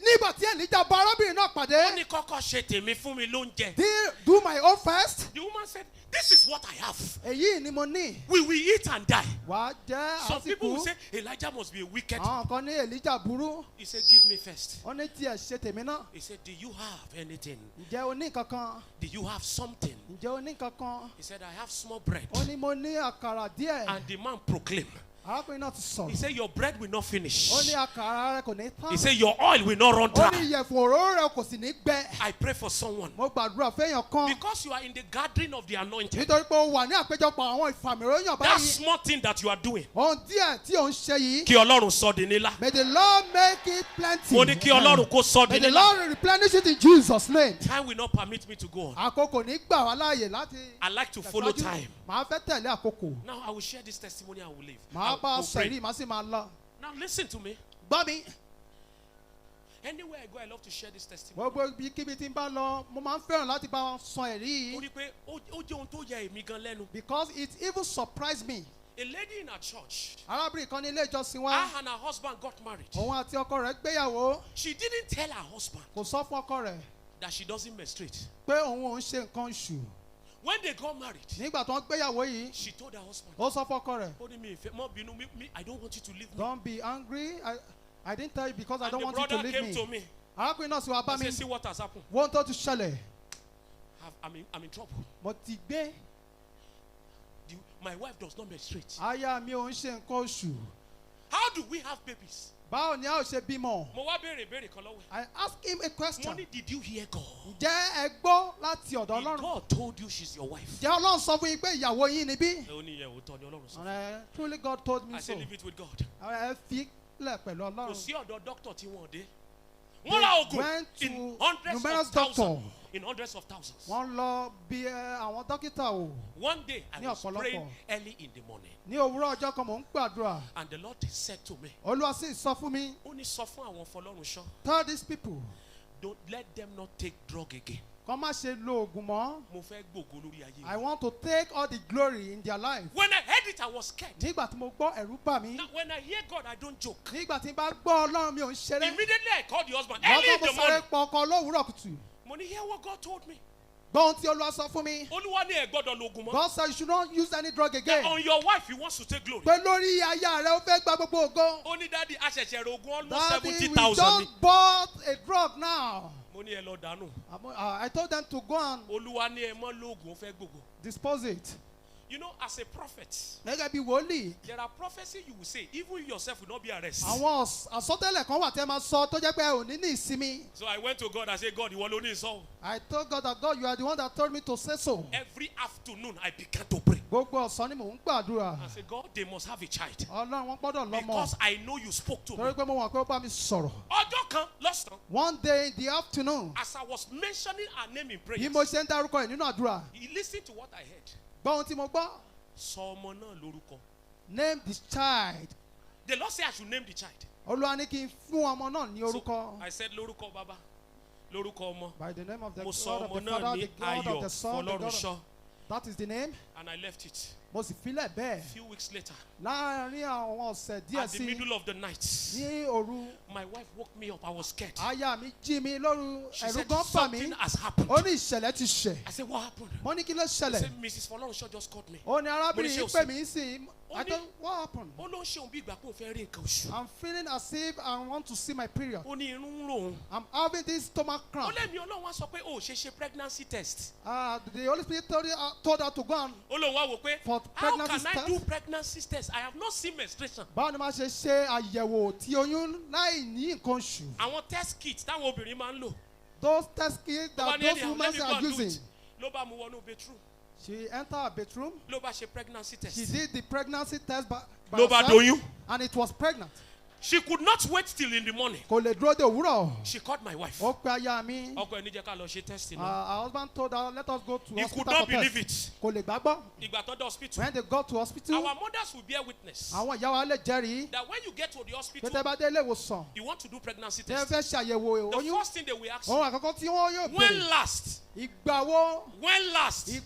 nígbà tí Èlíjà bá arábìnrin náà ó pàdé. ní kọ́kọ́ ṣe tèmi fún mi lóúnjẹ. Do my own first. The woman said, this is what I have. Èyí ni mo ní. We will eat and die. Wàá jẹ́ Some people will àsìkò. say Elijah must be a wicked. Àwọn kan ní Èlíjà burú. He said, give me first. Ó ní tiẹ̀ ṣe tèmi náà. He said, do you have anything? Ǹjẹ́ o ní kankan? Do you have something? Ǹjẹ́ o ní kankan? He said, I have small bread. Ó ní mo ní àkàrà díẹ̀. And the man proclaimed. Arákùnrin náà ti He sọ̀rọ̀. said, your bread will not finish. Ó ní àkàrà rẹ kò ní tán. He said, your oil will not run Ó ní dry. ìyẹ̀fun òróró rẹ kò sì ní gbẹ. I pray for someone. Mo gbàdúrà fẹ́yàn kan. Because you are in the gathering of the anointed. Nítorí pé o wà ní àpéjọpọ̀ àwọn ìfàmìróyàn That báyìí. small thing that you are doing. Ohun díẹ̀ tí ò ń ṣe yìí. Kí Ọlọ́run sọ di nílá. May the Lord make it plenty. Mo ní kí Ọlọ́run kó sọ di May the nílá. Lord replenish it in Jesus' name. Time will not permit me to go on. Àkókò ní gbà wá láàyè láti. I like to follow tẹ̀síwájú. time. Màá fẹ́ tẹ̀lé àkókò. Now I will share this testimony and I will leave. Màá bá a I will sọ pray. èyí, màá sì máa lọ. Now listen to me. Gbọ́ mi. Anywhere I go, I love to share this testimony. Gbogbo ibikíbi tí ń bá lọ, mo máa ń fẹ́ràn láti bá wọn sọ ẹ̀rí yìí. Torí pé ó jẹ́ ohun tó yà èmi gan lẹ́nu. Because it even surprised me. A lady in her church, Arábìnrin kan ní ilé ìjọsìn wa. her and her husband got married. Òun àti ọkọ rẹ̀ gbéyàwó. She didn't tell her husband Kò sọ fún ọkọ rẹ̀ that she doesn't menstruate. pé òun ò ń ṣe nǹkan oṣù. When they got married, Nígbà tó ń gbéyàwó yìí, she told her husband, ó sọ fún ọkọ rẹ̀. ó ní mi ìfẹ́ mọ́ bínú mi, I don't want you to leave me. Don't be angry. I didn't tell you because I And don't the want you to brother came leave to me. me. Arákùnrin náà sì wá bá I mi. said, see what has happened. Wọ́n tó ti ṣẹlẹ̀. I'm in trouble. Mo ti gbé. My wife does not menstruate. Aya mi ò ń ṣe nǹkan oṣù. How do we have babies? Báwo ni a ò ṣe bímọ? Mo wá béèrè ìbéèrè kan lọ́wọ́ ẹ̀. I asked him a question. Mo ní, did you hear God? Ǹjẹ́ ẹ gbọ́ láti ọ̀dọ̀ Did Ọlọ́run? God told you she's your wife? Ǹjẹ́ Ọlọ́run sọ fún yín pé ìyàwó yín ni bí? Ó ní ìyẹn òótọ́ ni Ọlọ́run sọ. Truly God told me I so. say leave it with God. Ẹ fi lẹ̀ pẹ̀lú Kò Ọlọ́run. sí ọ̀dọ̀ dókítà tí wọ́n dé. Wọ́n ra oògùn went to in hundreds numerous of thousands. doctor. In hundreds of thousands. Wọ́n lọ bí àwọn dókítà o. One day I Ní was ọ̀pọ̀lọpọ̀. praying early in the morning. Ní òwúrọ̀ ọjọ́ kan mò ń gbàdúrà. And the Lord said to me, Olúwa sì sọ fún mi. ó ní sọ fún àwọn fọlọ́run ṣọ́. Tell these people, Don't let them not take drug again. kọ́ má ṣe lo oògùn mọ́. Mo fẹ́ gbògo lórí ayé. I want to take all the glory in their life. When I heard it, I was scared. Nígbà tí mo gbọ́ ẹ̀rù bà mí. Now, when I hear God, I don't joke. Nígbà tí n bá gbọ́ Ọlọ́run mi ò ń ṣeré. Immediately I called the husband early in Lọ́gọ́ mo the sáré morning. pọ ọkọ lówùúrọ̀ kùtù. Mo ní, hear what God told me. Gbọ́ ohun tí Olúwa sọ fún mi. Olúwa ní ẹ gbọ́dọ̀ lo oògùn mọ́. God said you should not use any drug again. On your wife, he wants to take glory. Pé lórí aya rẹ̀ ó fẹ́ gba gbogbo ògo. Ó ní dáàdi aṣẹ̀ṣẹ̀ rẹ̀ oògùn almost Daddy, we 70,000 ni. just bought a drug now. Mo ní ẹ lọ dànù. I told them to go and Olúwa ní ẹ mọ́ lóògùn ó fẹ́ gbogbo. dispose it. You know, as a prophet, Gẹ́gẹ́ bí wòlíì, there are prophecies you will say, even you yourself will not be arrested. àwọn àsọtẹ́lẹ̀ kan wà tẹ́ máa sọ tó jẹ́ pé ò ní ní ìsinmi. So I went to God and said, God, ìwọ ló ní sọ. I told God that God, you are the one that told me to say so. Every afternoon, I began to pray. gbogbo ọ̀sán ni mò ń gbàdúrà. I said, God, they must have a child. Ọlọ́run wọn gbọ́dọ̀ lọ́mọ. Because I know you spoke to me. Torí pé mo mọ̀ pé ó bá mi sọ̀rọ̀. Ọjọ́ kan lọ́sàn-án. One day in the afternoon. As I was mentioning her name in prayer. Bí mo ṣe ń dárúkọ ẹ̀ nínú àdúrà. He listened to what I heard. Gbọ́ ohun tí mo gbọ́. Sọ ọmọ náà lórúkọ. Name the child. The Lord said I should name the child. Olúwa ní kí n fún ọmọ náà ní orúkọ. So I said lórúkọ bàbá. Lórúkọ ọmọ. By the name of the Mo God sọ of ọmọ the náà Father, ní the God of the Ayọ̀ Son, the God of... Fọlọ́runṣọ́. That is the name. And I left it. Mo sì filẹ̀ A bẹ́ẹ̀. few weeks later. Láàárín àwọn ọ̀sẹ̀ díẹ̀ At the sí middle of the night. ní òru. My wife woke me up. I was scared. Aya mi jí mi lóru. She Ẹ̀rù said gan bà something mí. has happened. Ó ní ìṣẹ̀lẹ̀ ti ṣẹ̀. I said, what happened? Mo ní kí ló She ṣẹlẹ̀. said, Mrs. Fọlọ́runṣọ́ just called me. Ó ní arábìnrin Mo ní yìí ṣé pè o mí sí. Ó I ní- don't what happened? Ó ló ń ṣe òun bí ìgbà pé òun fẹ́ rí nǹkan oṣù. I'm feeling as if I want to see my period. Ó ní irun ń rò òun. I'm having this stomach Ó cramp. lẹ́mi Ọlọ́run wá sọ pé ó ṣe pregnancy test. The Holy Spirit told her to go on. Ó lóun wá wò pé For how pregnancy can I test? do pregnancy test? I have not seen menstruation. Báwo ni máa ṣe ṣe àyẹ̀wò tí oyún láì ní nǹkan oṣù? Àwọn test kits táwọn obìnrin máa ń lò. Those test kits Ló bá that ní those anyhow, women let me go are and do using. it. Ló bá mu wọnú bedroom. She entered her bedroom. Ló bá ṣe pregnancy test. She did the pregnancy test by Ló bá herself, doyún. and it was pregnant. She could not wait till in the morning. Kò lè dúró de òwúrọ̀. She called my wife. Ó pe aya mi. Ọkọ ẹ̀ ní jẹ́ ká lọ ṣe testing. Her husband told her, let us go to He could hospital not for test. believe it. Kò lè gbàgbọ́. Ìgbà tó dé hospital. When they got to hospital, Our mothers will bear witness àwọn ìyá wa lè jẹ́rìí. that when you get to the Pé hospital, tẹ́ bá dé ilé ìwòsàn, you want to do pregnancy tẹ́ test. fẹ́ ṣàyẹ̀wò The oyún. first thing they will ask you, Ohun àkọ́kọ́ tí wọ́n yóò when béèrè. last, Ìgbà wo? when last Did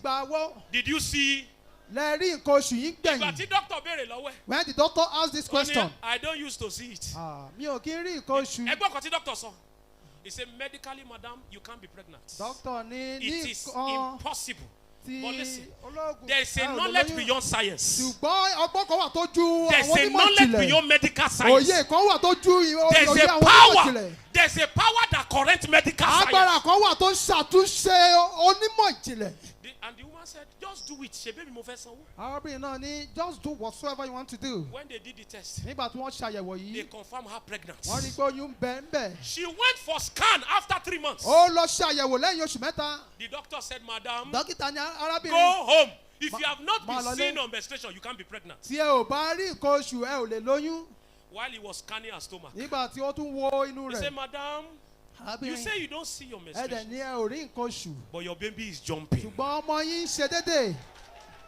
did you see? lẹ rí nǹkan oṣù yìí Ìgbà gbẹ̀yìn? tí doctor béèrè lọ́wọ́ ẹ̀. When the doctor asked this Ó ní, question, I don't used to see it. mi ò kí ń rí nǹkan oṣù. Ẹgbọ́n kan tí doctor sọ. He said, medically, madam, you can't be pregnant. Doctor ní It is nǹkan impossible. tí But listen, ológun. there is a ẹ ò lè knowledge lóyún. beyond science. Ṣùgbọ́n ọgbọ́n kan wà tó ju There's àwọn a onímọ̀ knowledge ìjìnlẹ̀. beyond medical science. Òye kan wà tó ju There's òye a àwọn onímọ̀ power. ìjìnlẹ̀. There's a power that corrects medical science. Agbára kan wà tó ń ṣàtúnṣe onímọ̀ ìjìnlẹ̀. And the woman said, just do it. Ṣebí mi mo fẹ́ sanwó. Arábìnrin náà ní just do whatsoever you want to do. When they did the test, Nígbà tí wọ́n ṣàyẹ̀wò they yìí, confirmed her pregnant. wọ́n rí i pé oyún ń bẹ ń bẹ. She went for scan after 3 months. Ó lọ ṣàyẹ̀wò lẹ́yìn oṣù mẹ́ta. The doctor said, madam, Dókítà ní go arábìnrin home. If you have not Ma been lọlé. seen on menstruation, you can't be pregnant. tí ẹ ò bá rí nǹkan oṣù ẹ ò lè lóyún. While he was scanning her stomach, Nígbà tí ó tún wo inú he rẹ̀. said, madam, you Arábìnrin say you don't see your ẹ dẹ̀ menstruation, ní ẹ ò rí nǹkan oṣù. but your baby is jumping. Ṣùgbọ́n ọmọ yín ń ṣe déédéé.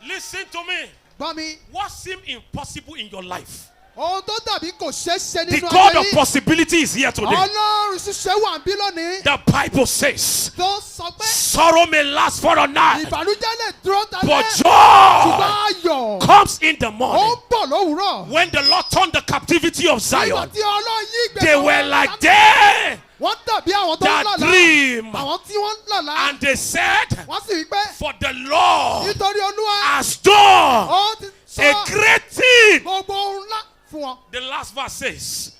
Listen to me. Gbọ́ mi, What seemed impossible in your life, ohun tó dàbí kò ṣeé ṣe the nínú God ayé of yín. possibility is here today. Ọlọ́run ṣiṣẹ́ wà ń bí lónìí. The Bible says, Tó sọ pé sorrow may last for a night, ìbànújẹ́ lè dúró but dalẹ́. joy Ṣùgbọ́n ayọ̀ comes in the ó morning. ń bọ̀ lówùúrọ̀. When the Lord turned the captivity of Nígbà Zion, tí Ọlọ́run yí ìgbésẹ̀ they wọn were like padà, they wọ́n dàbí àwọn tó ń that lọ̀lá. dream. Àwọn tí wọ́n ń lọ̀lá. And they said, Wọ́n sì wí pé for the Lord nítorí Olúwa has done ó ti a sọ great thing. gbogbo ohun ńlá fún wọn. The last verse says,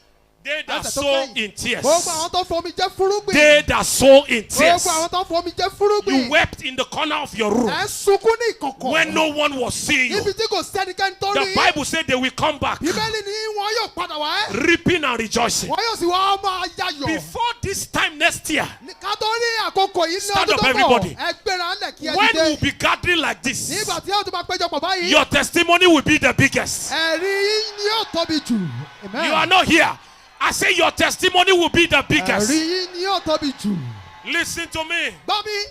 they that Ẹsẹ̀ tó sow kẹ́yìn. in tears, Gbogbo àwọn tó fomi jẹ́ fúrúgbìn. they that sow in tears, Gbogbo àwọn tó fomi jẹ́ you fúrúgbìn. wept in the corner of your room Ẹ ń sunkún ní ìkọ̀kọ̀. when no one was seeing you. Níbi tí kò sẹ́nikẹ́ni tó The rí. Bible said they will come back, Bíbélì ní wọn yóò padà wá. reaping and rejoicing. Wọ́n yóò sì wá máa yayọ̀. Before this time next year, Ká tó rí àkókò yìí ní Stand ọdún up, tó everybody. bọ̀. Ẹ gbéra ńlẹ̀ kí ẹ when dìde. we'll be gathering like this, Nígbà tí yóò tún máa péjọpọ̀ báyìí. your testimony will be the biggest. Ẹ̀rí yín ni yóò tóbi jù. Amen. You are not here. I say your testimony will be the biggest. Ẹ̀rí yín ni yóò tóbi jù. Listen to me. Gbọ́ mi,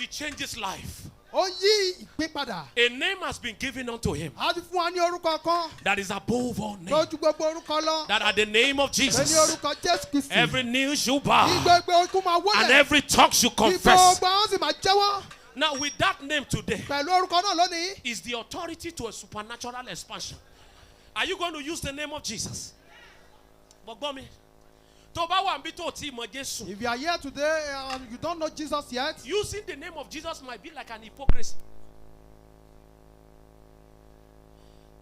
It changes life. ó yí ìpín padà. A name has been given unto him A ti fún wa ní orúkọ kan. that is above all names. Lójú gbogbo orúkọ lọ. That at the name of Pé ní Jesus, orúkọ Jésù Kristì. every knee should Kí bow gbogbo ikú máa and wọlé. every tongue should Kí confess. gbogbo àwọn sì máa jẹ́wọ́. Now, with that name today, Pẹ̀lú orúkọ náà lónìí. is the authority to a supernatural expansion. Are you going to use the name of Jesus? Gbogbo mi. Tó bá wà níbi tó ti mọ Jésù, If you are here today and you don't know Jesus yet, using the name of Jesus might be like an hypocrisy.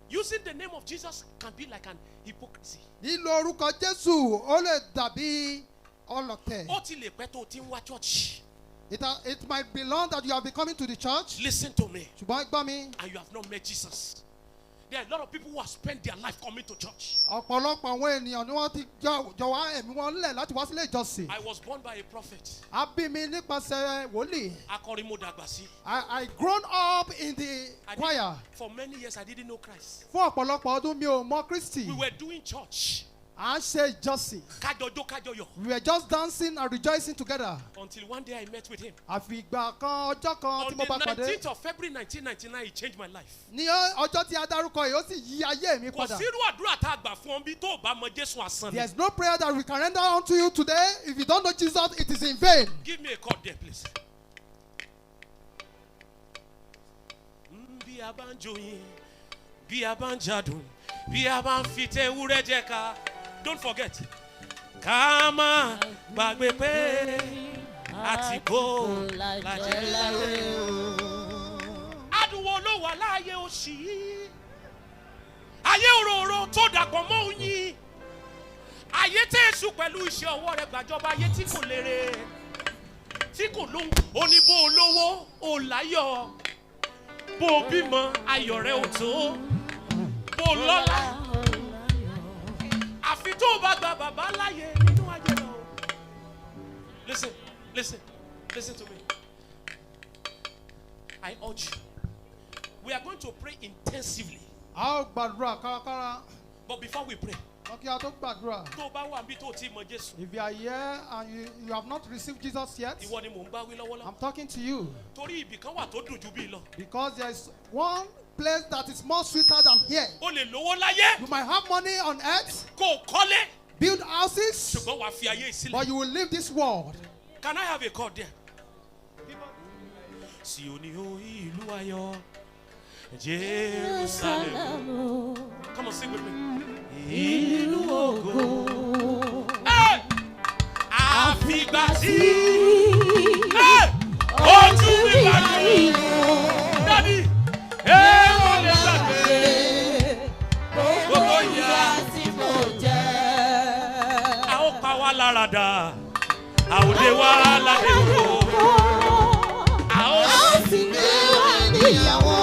Using the name of Jesus can be like an hypocrisy. lílo orúkọ Jésù ó lè dàbí ọlọ̀tẹ̀. Ó ti lè pẹ́ tó ti ń wá church. It might be long that you have been coming to the church. Listen to me. Ṣùgbọ́n gbọ́ mi, And you have not met Jesus. There are a lot of people who have spent their life coming to church. ọ̀pọ̀lọpọ̀ àwọn ènìyàn ni wọ́n ti jọ̀wọ́ ẹ̀mí wọn lẹ̀ láti wá sílé ìjọsìn. I was born by a prophet. A bí mi nípasẹ̀ wòlíì. Akọrin mo dàgbà sí. I grown up in the I choir. For many years, I didn't know Christ. Fún ọ̀pọ̀lọpọ̀ ọdún mi ò mọ Kristi. We were doing church. À ń ṣe ìjọsìn. Kájọjó kájọyọ̀. We were just dancing and rejoicing together. Until one day I met with him. Àfi ìgbà kan ọjọ́ kan On tí mo bá the pàdé. 19th of February 1999, he changed my life. Ní ọjọ́ tí a dárúkọ yìí, ó sì yí ayé mi Kò padà. sírú àdúrà tá a gbà fún ọ bí tó o bá mọ Jésù asán ni. There is no prayer that we can render unto you today. If you don't know Jesus, it is in vain. Give me a card there, please. Bí a bá ń joyin, bí a bá ń jadùn, bí a bá ń fi tewúrẹ́ jẹ ká. Don't forget. Ká má gbàgbé pé àtìkó làjẹ́ láyé. Adùnwó ló wà láàyè òṣì. Ayé òróró tó dàpọ̀ mọ́ oyin. Ayé tẹ̀sù pẹ̀lú iṣẹ́ ọwọ́ rẹ̀ gbàjọba ayé tí kò lérè. Tí kò lóhùn. Ó ní bó o lówó, o láyọ̀. Bó o bímọ, ayọ̀ rẹ̀ ò tó. Bó o lọ́lá. Àfi tó o bá gba bàbá láyé nínú ayé lọ. Listen, listen, listen to me. I urge you. We are going to pray intensively. A ó gbàdúrà kárakára. But before we pray, Wọ́n kí a tó gbàdúrà. tó o bá wà bí tó o ti mọ Jésù, If you are here and you have not received Jesus yet, ìwọ ni mò ń bá wí lọ́wọ́lọ́wọ́. I'm talking to you Torí ibì kan wà tó dùn ju bí lọ. because there is one place that is more sweeter than here. O lè lówó láyé, You might have money on earth, kó o kọ́lé, build houses, ṣùgbọ́n wàá fi ayé sílẹ̀. but you will leave this world. Can I have a card there? Síónì o ìlú ayọ̀, Jerusalem. Come on, sing with me. Ìlú ògo. Hey! Àfìgbà tí. Hey! Ojú mi bá rí. Dádì, wọ́n lè gbàgbé. Gbogbo ìyà tí mo jẹ. A ó pa wá lára dà. A ò lè wá ládé ògo. A ó sì gbé wá níyàwó.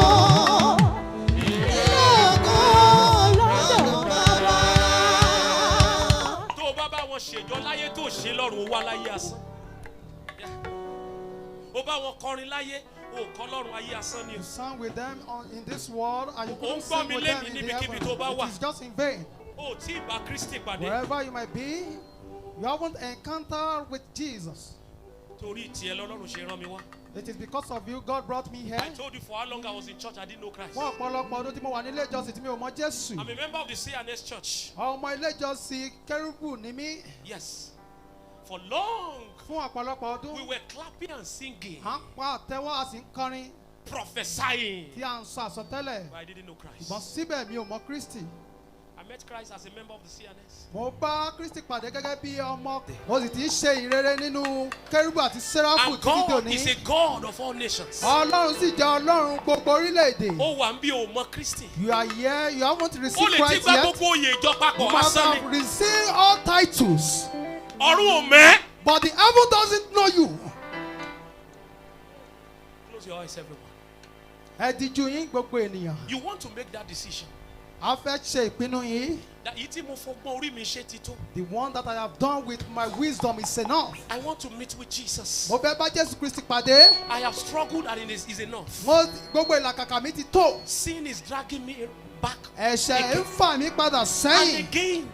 Tó o bá bá wọn ṣèjọ láyé tó ṣe lọ́run ó wá láyé asán. Ó bá wọn kọrin láyé ó kọ́ lọ́run ayé asán ni. You sang with them in this world and you Ó ń couldn't gbọ́ sing mi with them lénìí in the níbikíbi tó bá heaven. wà. It is just in vain. Ó tí ì bá Kristi pàdé. Wherever you might be, you haven't encountered with Jesus. Torí tiẹ̀ lọ́lọ́run ṣe rán mi wá. It is because of you God brought me here. I told you for how long I was in church I didn't know Christ. Fún ọ̀pọ̀lọpọ̀ ọdún tí mo wà nílé ìjọsìn tí mi ò mọ Jésù. I'm a member of the CNS church. Ọmọ ilé ìjọsìn Kérúbù ni mí. Yes. For long, Fún ọ̀pọ̀lọpọ̀ we ọdún, were clapping and singing, à ń pa àtẹ́wọ́ a sì ń kọrin prophesying. tí à ń sọ àsọtẹ́lẹ̀. But I didn't know Christ. Ṣùgbọ́n síbẹ̀ mi ò mọ Kristi. I met Christ as a member of the CNS. Mo bá Kristi pàdé gẹ́gẹ́ bí ọmọ. Mo sì ti ń ṣe ìrere nínú Kérúbù àti Séráfù And títí God dòní. is a God of all nations. Ọlọ́run sì jẹ́ Ọlọ́run gbogbo orílẹ̀-èdè. Ó wà ń bí o mọ Kristi. You are here, you haven't Ó received lè ti Christ gba yet. gbogbo oyè ìjọ papọ̀ You must asán have ni. received all titles, Ọ̀run ò mẹ́. but the heaven doesn't know you. Close your eyes, everyone. Ẹ dijú yín gbogbo ènìyàn. You want to make that decision. A fẹ́ ṣe ìpinnu yìí. That èyí tí mo fọgbọ́n orí mi ṣe ti tó. The one that I have done with my wisdom is enough. I want to meet with Jesus. Mo fẹ́ bá Jésù Kristi pàdé. I have struggled and it is enough. Gbogbo ìlàkàkà mi ti tó. Sin is dragging me back Ẹ̀ṣẹ̀ ń fà mí padà and sẹ́yìn. again.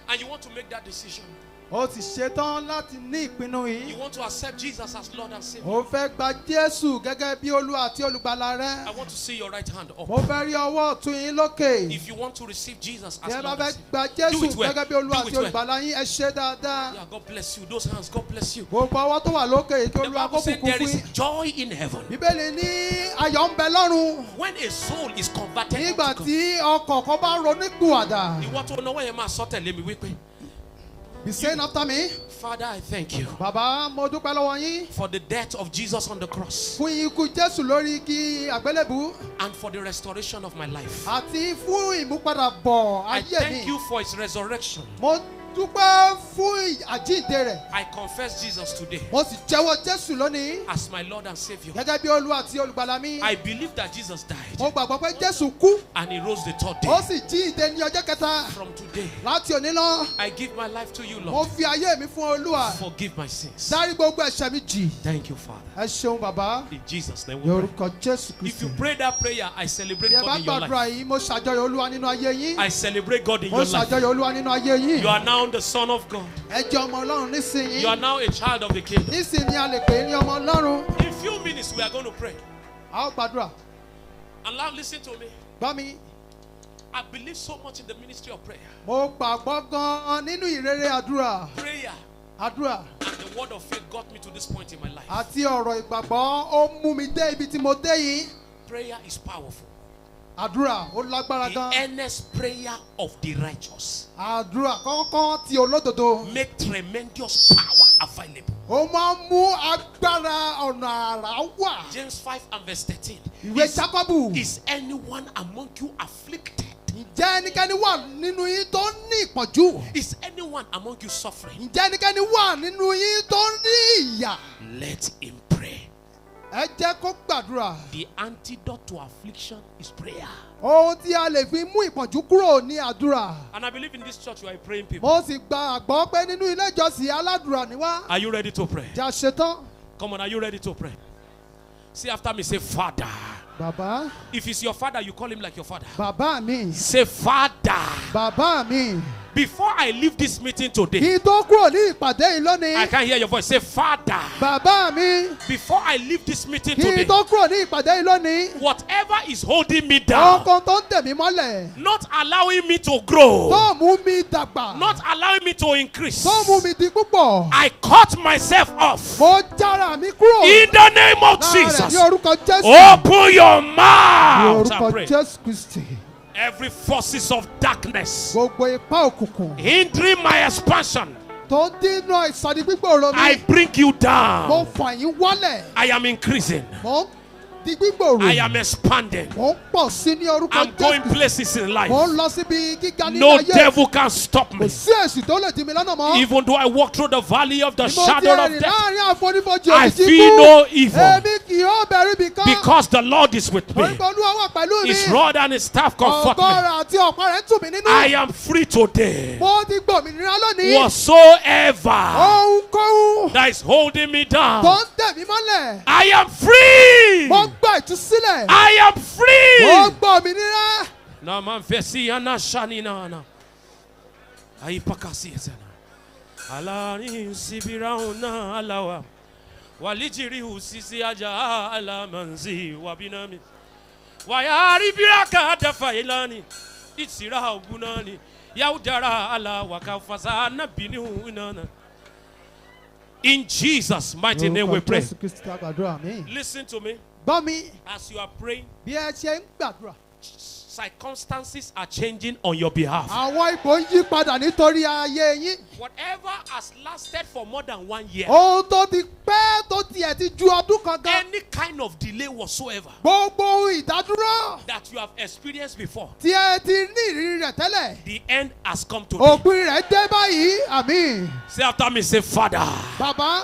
And you want to make that decision. O ti ṣetán láti ní ìpinnu You yìí. want to accept Jesus as Lord and Savior. O fẹ́ gba Jésù gẹ́gẹ́ bí Olúwa àti Olùgbàlà I rẹ. want to see your right hand up. Mo fẹ́ rí ọwọ́ ọ̀tún yín lókè. If you want to receive Jesus Tí as ẹ bá Lord fẹ́ and Savior. gba Do Jésù it well. gẹ́gẹ́ bí Olúwa Do àti it well. Olùgbàlà yín, ẹ ṣe dáadáa. Yeah, God bless you. Those hands, God bless you. Gbogbo ọwọ́ tó wà lókè kí The Olúwa Bible kó said bùkún there fún is yín. joy in heaven. Bíbélì ní ayọ̀ ń bẹ lọ́run. When a soul is converted Nígbà unto God. tí ọkọ̀ kan bá ronúpìwàdà. Ìwọ tó náwó yẹn máa sọ tẹ̀lé mi wípé. Be saying after me. Father, I thank you Bàbá, mo dúpẹ́ lọ́wọ́ yín. for the death of Jesus on the cross Fún ikú Jésù lórí igi àgbélébù. and for the restoration of my life. Àti fún ìmúpadàbọ̀ I ayé thank mi. you for his resurrection Mo dúpẹ́ fún àjíǹde rẹ̀. I confess Jesus today Mo sì jẹ́wọ́ Jésù lónìí as my Lord and Savior. gẹ́gẹ́ bí Olúwa àti olùgbàlà mi. I believe that Jesus died Mo gbàgbọ́ pé Jésù kú, and he rose the third ó day. sì jíǹde ní ọjọ́ kẹta. From today, Láti òní lọ, I give my life to you, mo Lord. fi ayé mi fún Olúwa. Forgive my sins. Dárí gbogbo ẹ̀ṣẹ̀ mi jì. Thank you, Father. Ẹ ṣeun bàbá. In Jesus' name Ní we pray. orúkọ Jésù If you Kristi. pray that prayer, I celebrate Bí ẹ bá God in your gbàdúrà life. yìí, mo ṣàjọyọ̀ Olúwa nínú ayé yín. I celebrate God in Mo your life. ṣàjọyọ̀ Olúwa nínú ayé yín. You are now the Son of God. Ẹ jẹ́ ọmọ Ọlọ́run nísìnyí. You are now a child of the kingdom. Nísìnyí a lè pè é ní ọmọ Ọlọ́run. In few minutes, we are going to pray. A ó gbàdúrà. And now listen to me. Gbọ́ mi. I believe so much in the ministry of prayer. Mo gbàgbọ́ gan-an nínú ìrere àdúrà. Prayer Àdúrà and the word of faith got me to this point in my life. àti ọ̀rọ̀ ìgbàgbọ́ ó mú mi dé ibi tí mo dé yìí. Prayer is powerful. Àdúrà ó lágbára The gan. earnest prayer of the righteous Àdúrà kọ́kọ́ ti olódodo. make tremendous power available. Ó máa ń mú agbára ọ̀nà àrà wà. James 5 and verse 13. Ìwé Jákọ́bù. Is anyone among you afflicted? Ǹjẹ́ ẹnikẹ́ni wà nínú yín tó ní ìpọ́njú? Is anyone among you suffering? Ǹjẹ́ ẹnikẹ́ni wà nínú yín tó ní ìyà? Let him pray. Ẹ jẹ́ kó gbàdúrà. The antidote to affliction is prayer. Ohun tí a lè fi mú ìpọ́njú kúrò ní àdúrà. And I believe in this church you are praying people. Mo sì gbàgbọ́ pé nínú ilé ìjọsìn aládùúrà ni wá. Are you ready to pray? Jà ṣetán. Come on, are you ready to pray? Say after me, say Father. Bàbá, If it's your father, you call him like your father. bàbá mi, Say Father. bàbá mi. Before I leave this meeting today, Kí n tó kúrò ní ìpàdé yìí I lónìí. can hear your voice. Say Father. Bàbá mi, Before I leave this meeting kí today, n tó kúrò ní ìpàdé yìí lónìí. whatever is holding me down, Ọkàn tó ń tẹ̀ mí mọ́lẹ̀. not allowing me to grow, Tó mú mi dàgbà. not allowing me to increase, Tó mú mi di púpọ̀. I cut myself off. Mo jára mi kúrò. In the name of Lára rẹ̀ ní Jesus, orúkọ Jésù. open your Ní mouth and orúkọ pray. Jésù Kristi. Every forces of darkness Gbogbo ipá òkùnkùn hindering my expansion, tó ń dínà ìsọdí gbígbòòrò I mi. bring you Mo down. fà yín wálẹ̀. I am increasing. Mo ń di gbígbòòrò. I am expanding. Mo ń pọ̀ sí ní orúkọ I'm going Jésù. places in life. Mo ń lọ síbi gíga nínú No ayé. devil can stop Kò me. sí èsì tó lè dí mi lọ́nà mọ́. Even though I walk through the valley of the Bí mo ti shadow of rìn death, láàrin àfonífojì I òjijì feel ikú. no evil. Èmi kì yóò bẹ̀rù ibì kan. Because the Lord is with me. Orúkọ Olúwa wà pẹ̀lú mi. His rod and his staff comfort me. Ọgọ́rọ̀ àti ọ̀pá rẹ̀ ń tù mí nínú. I am free today. Mo ti gbòmìnira lónìí. Whatsoever Ohunkóhun that is holding me tó down, ń tẹ̀ mí mọ́lẹ̀. I am free. Mo gba ìtúsílẹ̀. I am Mo free. gbòmìnira. Na manfesi ana shani na na. Ayi pakasi ezana. Alani sibira una alawa. Walijiri usisi aja ala manzi wabinami. Wayari biraka dafa ilani. Itsira ugunani. Yaudara ala wakafasa na binu inana. In Jesus' mighty name we pray. Jésù Kristi ká gbàdúrà mi. Listen to me. Gbọ́ mi As you are praying, bí ẹ ṣe ń gbàdúrà. circumstances are changing on your behalf. Àwọn ipò ń yí padà nítorí ayé yín. Whatever has lasted for more than 1 year, Ohun tó ti pẹ́ tó tiẹ̀ ti ju ọdún kan gan. any kind of delay whatsoever Gbogbo ohun ìdádúró that you have experienced before, tí ẹ ti ní ìrírí rẹ̀ tẹ́lẹ̀. the end has come to me. Òpin rẹ̀ dé báyìí. Àmín. Say after me, say, Father, Bàbá,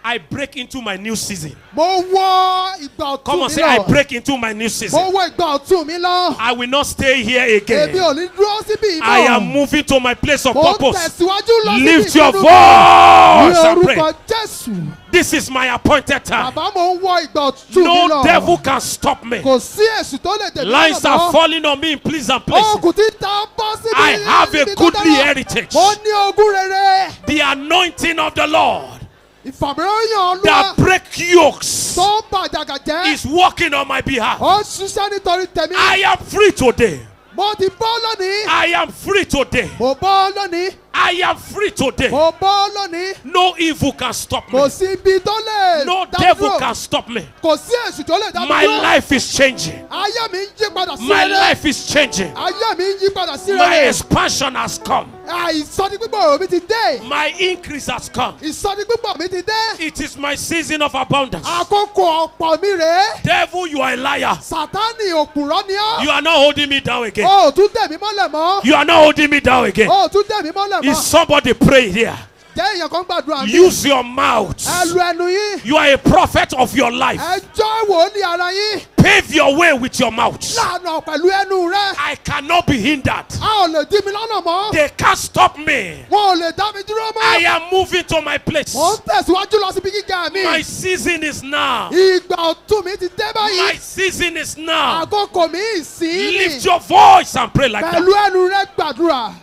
I break into my new season. mo wọ ìgbà Come ọ̀tún on, mi say, I lọ. break into my new Mo season. wọ ìgbà ọ̀tún mi lọ. I will not stay here Èmi again. ò ní dúró síbí I ìmọ̀. am moving to my place of Mo ń purpose. tẹ̀síwájú lọ síbi Lift your ìpinnu mi. voice Ní and pray. orúkọ Jésù. This is my appointed time. Bàbá, mo ń wọ ìgbà ọ̀tún mi No lọ. devil can stop me. Kò sí èṣù tó lè dèmí Lines lọ́nà are mọ́. falling on me in pleasant places. Oògùn tí ta bọ́ síbi I have a níbi tó goodly dára. heritage. Mo ní ogún rere. The anointing of the Lord Ìfàmìlóyàn that Olúwa break yokes tó ń bàjàgà jẹ́. is working on my behalf. Ó ń ṣiṣẹ́ nítorí tèmi. I am free today. Mo ti bọ́ lónìí. I am free today. Mo bọ́ lónìí. I am free today. Mo bọ́ lónìí. No evil can stop me. Kò sí ibi tó lè No dá devil dúró. can stop me. Kò sí èṣù tó lè dá My dúró. life is changing. Ayé mi ń yí padà sí My rere. life is changing. Ayé mi ń yí padà sí My rere. expansion has come. Ìsọdi pípọ̀ mi ti dé. My increase has come. Ìsọdi pípọ̀ mi ti dé. It is my season of abundance. Àkókò ọ̀pọ̀ mi rèé. Devil, you are a liar. Sátánì òpùrọ́ ni ọ́. You are not holding me down again. O ò tún dẹ̀ mí mọ́lẹ̀ mọ́. You are not holding me down again. O ò tún dẹ̀ mí mọ́lẹ̀ Is mọ́. somebody praying here? Jẹ́ èèyàn kan gbàdúrà mi. Use your mouth. Ẹ lu ẹnu yín. You are a prophet of your life. Ẹ jọ́ wòlíì ara yín. Pave your way with your mouth. Lànà pẹ̀lú ẹnu rẹ. I cannot be hindered. A ò lè dí mi lọ́nà mọ́. They can't stop me. Wọn ò lè dá mi dúró I mọ́. am moving to my place. Mo ń tẹ̀síwájú lọ síbi gíga mi. My season is now. Ìgbà ọ̀tún mi ti dé My báyìí. season is now. Àkókò mi ìsín Lift ni. your voice and pray like Pẹ̀lú that. ẹnu rẹ gbàdúrà.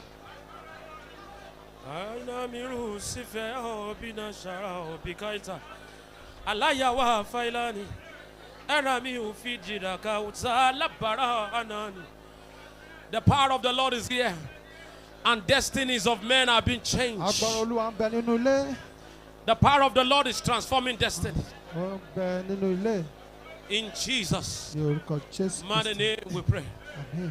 The power of the Lord is here, and destinies of men are being changed. Agbára Olúwa ń bẹ nínú ilé. The power of the Lord is transforming destiny. Ó ń bẹ nínú ilé. In Jesus' Ní orúkọ Jésù mighty Kristi. name we pray. Àmín.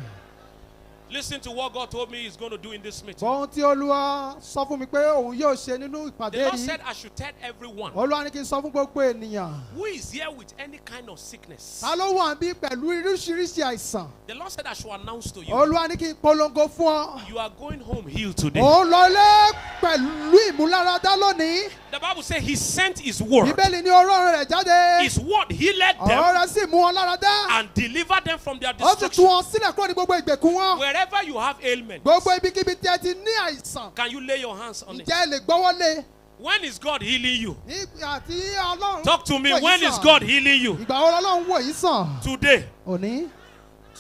Listen to what God told me He's going to do in this meeting. Ohun tí Olúwa sọ fún mi pé òun yóò ṣe nínú The ìpàdé Lord yìí. said I should tell everyone Olúwa ní kí n sọ fún gbogbo ènìyàn. who is here with any kind of sickness. Ta ló wà bí pẹ̀lú oríṣiríṣi àìsàn? The Lord said I should announce to you, Olúwa ní kí n polongo fún ọ. you are going home healed today. Ó lọlé pẹ̀lú ìmúláradá lónìí. The Bible says He sent His word. Bíbélì ní ọ̀rọ̀ rẹ̀ jáde. His word healed Ọ̀rọ̀ them rẹ̀ sì mú wọn láradá. and delivered them from their Ó sì tú destruction. wọn sílẹ̀ kúrò ní gbogbo ìgbèkùn wọn. Wherever you have ailment, Gbogbo ibikíbi tí ẹ ti ní àìsàn. can you lay your hands on it? Ǹjẹ́ ẹ lè gbọ́wọ́ lé? When is God healing you? Nígbà tí Ọlọ́run Talk to me. wò yín When is sàn. God healing you? Ìgbà wo Ọlọ́run wò yín sàn? Today. Òní.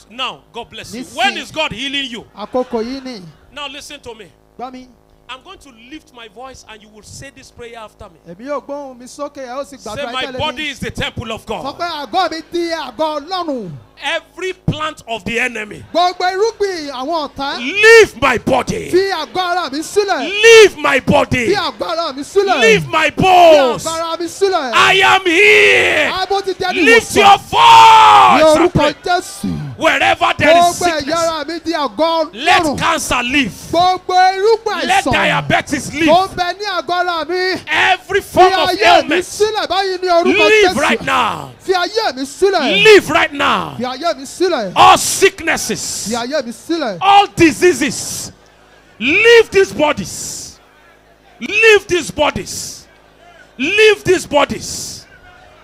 Now, God bless you. Nísìn. When is God healing you? Àkókò yìí ni. Now listen to me. Gbọ́ mi. I'm going to lift my voice and you will say this prayer after me. Èmi yóò gbóhùn mi sókè ẹ ó sì Say, gbàdúrà my ìtẹ́lẹ̀ body mi. is the temple of Sọ God. pé àgọ́ mi di àgọ́ Ọlọ́run. Every plant of the enemy, Gbogbo irúgbìn àwọn ọ̀tá. leave my body. Fi àgọ́ ara mi sílẹ̀. Leave my body. Fi àgọ́ ara mi sílẹ̀. Leave my Fi bones. àgọ́ ara mi sílẹ̀. I am here. Àbó ti jẹ́ ní Lift ìwòsàn. your Ní voice. and orúkọ pray. Jésù. Wherever there is Gbogbo ẹ̀yà sickness, ara mi di àgọ́ let Ọlọ́run. cancer leave. Gbogbo irúgbìn Let àìsàn. diabetes Tó leave. ń bẹ ní àgọ́ ara mi. Every Fi form of ayé mi ailment, sílẹ̀ báyìí ní orúkọ leave right Jésù. now. Fi ayé mi sílẹ̀. Leave right now. Fi ayé mi sílẹ̀. All sicknesses, Fi ayé mi sílẹ̀. all diseases, leave these bodies. Leave these bodies. Leave these bodies.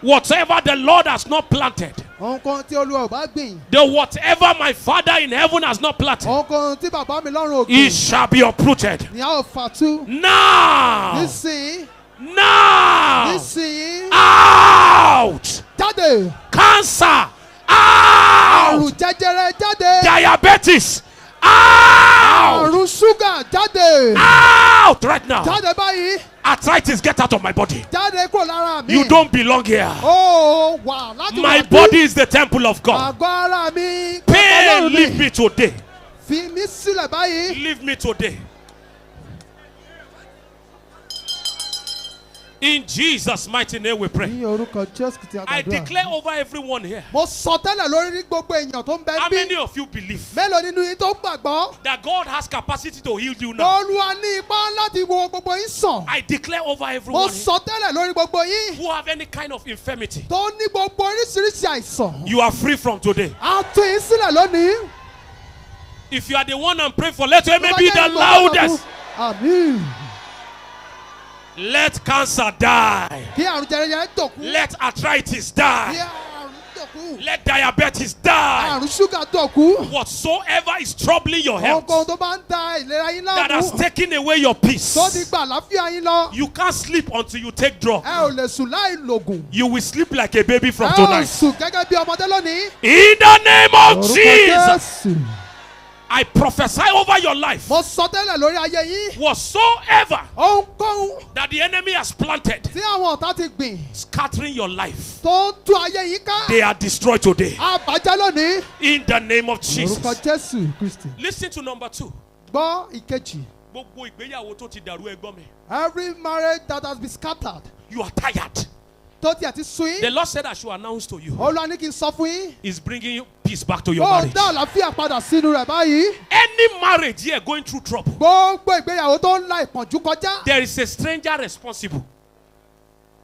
Whatever the Lord has not planted, Ohunkóhun tí Olúwa ò bá gbìn. the whatever my Father in heaven has not planted, Ohunkóhun tí bàbá mi lọ́run ò it gbìn. shall be uprooted. Ni a ó fà tú. Now! Nísìnyí. Now! Nísìnyí. Out! Jáde. Cancer! Àrùn Out! jẹjẹrẹ jáde. Diabetes! Out! Àrùn ṣúgà jáde. Out right now! Jáde báyìí. Arthritis, get out of my body. Jáde kúrò lára mi. You don't belong here. Ó wà láti My wà bí. body is the temple of God. Àgọ́ ara mi. Pain, Ọlọ́run leave ni. me today. Fi mí sílẹ̀ báyìí. Leave me today. In Jesus' mighty name we pray. Ní orúkọ Jésù Kristi I àgbàdúrà. declare over everyone here. Mo sọ tẹ́lẹ̀ lórí gbogbo èèyàn tó ń bẹ How many bí. of you believe Mélòó nínú yín tó gbàgbọ́? that God has capacity to heal you now? Olúwa ní ipá láti wo gbogbo yín sàn. I declare over Mo everyone here sọ tẹ́lẹ̀ lórí gbogbo yín who have any kind of infirmity. tó ní gbogbo oríṣiríṣi àìsàn. You are free from today. A tú yín sílẹ̀ lónìí. If you are the one I'm praying for, let your Tó amen bá be jẹ́ the ìgbà tó loudest. bá kú. Àmín. Let cancer die. Kí àrùn jẹjẹrẹ dòkú. Let arthritis Kí die. àrùn dòkú. Let diabetes die. Àrùn ṣúgà dòkú. Whatsoever is troubling your health, Ohunkóhun tó bá ń da ìlera yín that has láàmú. taken away your peace, Tó ti gbà àlàáfíà yín lọ. you can't sleep until you take drugs. Ẹ ò lè sùn láì lògùn. You will sleep like a baby from Ẹ ò tonight. sùn gẹ́gẹ́ bí ọmọdé lónìí. In the name of Orúkọ Jesus, Jésù. I prophesy over your life. Mo sọ tẹ́lẹ̀ lórí ayé yín. Whatsoever Ohunkóhun that the enemy has planted, tí àwọn ọ̀tá ti gbìn scattering your life, tó ń tú ayé yín ká. they are destroyed today. A bàjẹ́ lónìí. In the name of Orúkọ Jesus. Jésù Kristi. Listen to number 2. Gbọ́ ìkejì. Gbogbo ìgbéyàwó tó ti dàrú ẹgbọ́n mi. Every marriage that has been scattered. You are tired. Tó tiẹ̀ ti sun The yín. Lord said I should announce to you, Olúwa ní kí n sọ fún yín. He's bringing you peace back to your Ó marriage. dá àlàáfíà padà sínú rẹ̀ báyìí. Any marriage here going through trouble, Gbogbo ìgbéyàwó tó ń la ìpọ́njú kọjá. there is a stranger responsible.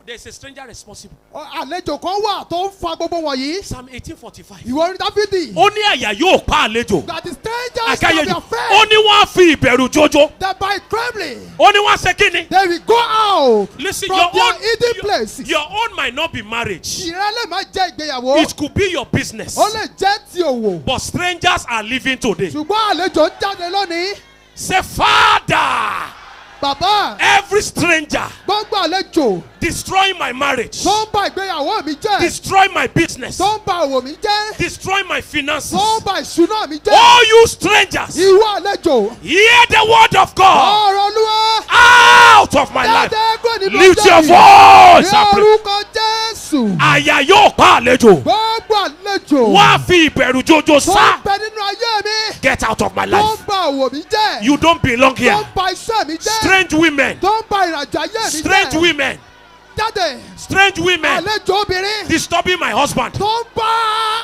there's a stranger responsible. Àlejò kan wà tó ń fa gbogbo wọ̀nyí. Psalm 18:45. Ìwọ orin Dáfídì. Ó ní àyà yóò pa àlejò. That the strangers Àkáyé shall be ó afraid. ní wọ́n á fi ìbẹ̀rù jójó. That by trembling Ó ní wọ́n á ṣe kí ni? they will go out Listen, from their hidden places. your own might not be marriage. Ìrẹ́lẹ̀ máa jẹ́ ìgbéyàwó. It could be your business. Ó lè jẹ́ ti òwò. But strangers are living today. Ṣùgbọ́n àlejò ń jáde lónìí. Say, Father, Bàbá every stranger gbogbo àlejò destroying my marriage, tó ń ba ìgbéyàwó mi jẹ́. destroy my business, Tó ń ba òwò mi jẹ́. destroy my finances. Tó ń ba ìṣúná mi jẹ́. All you strangers, Ìwọ àlejò. hear the word of God Ọ̀rọ̀ Olúwa. out of my life. Jáde kúrò nínú Lift ọjọ́ your yìí. voice Ní and pray. orúkọ Jésù. Àyà yóò pa àlejò. Gbogbo àlejò. Wọ́n á fi ìbẹ̀rù jójó Tó ń sá. bẹ nínú ayé mi. Get out of my Tó life. ń ba òwò mi jẹ́. You don't belong Tó here. ń ba iṣẹ́ mi jẹ́. Strange women, Tó ń ba ìrìnàjò ayé mi jẹ́. strange women, Jáde. strange women Àlejò obìnrin. disturbing my husband. Tó ń bá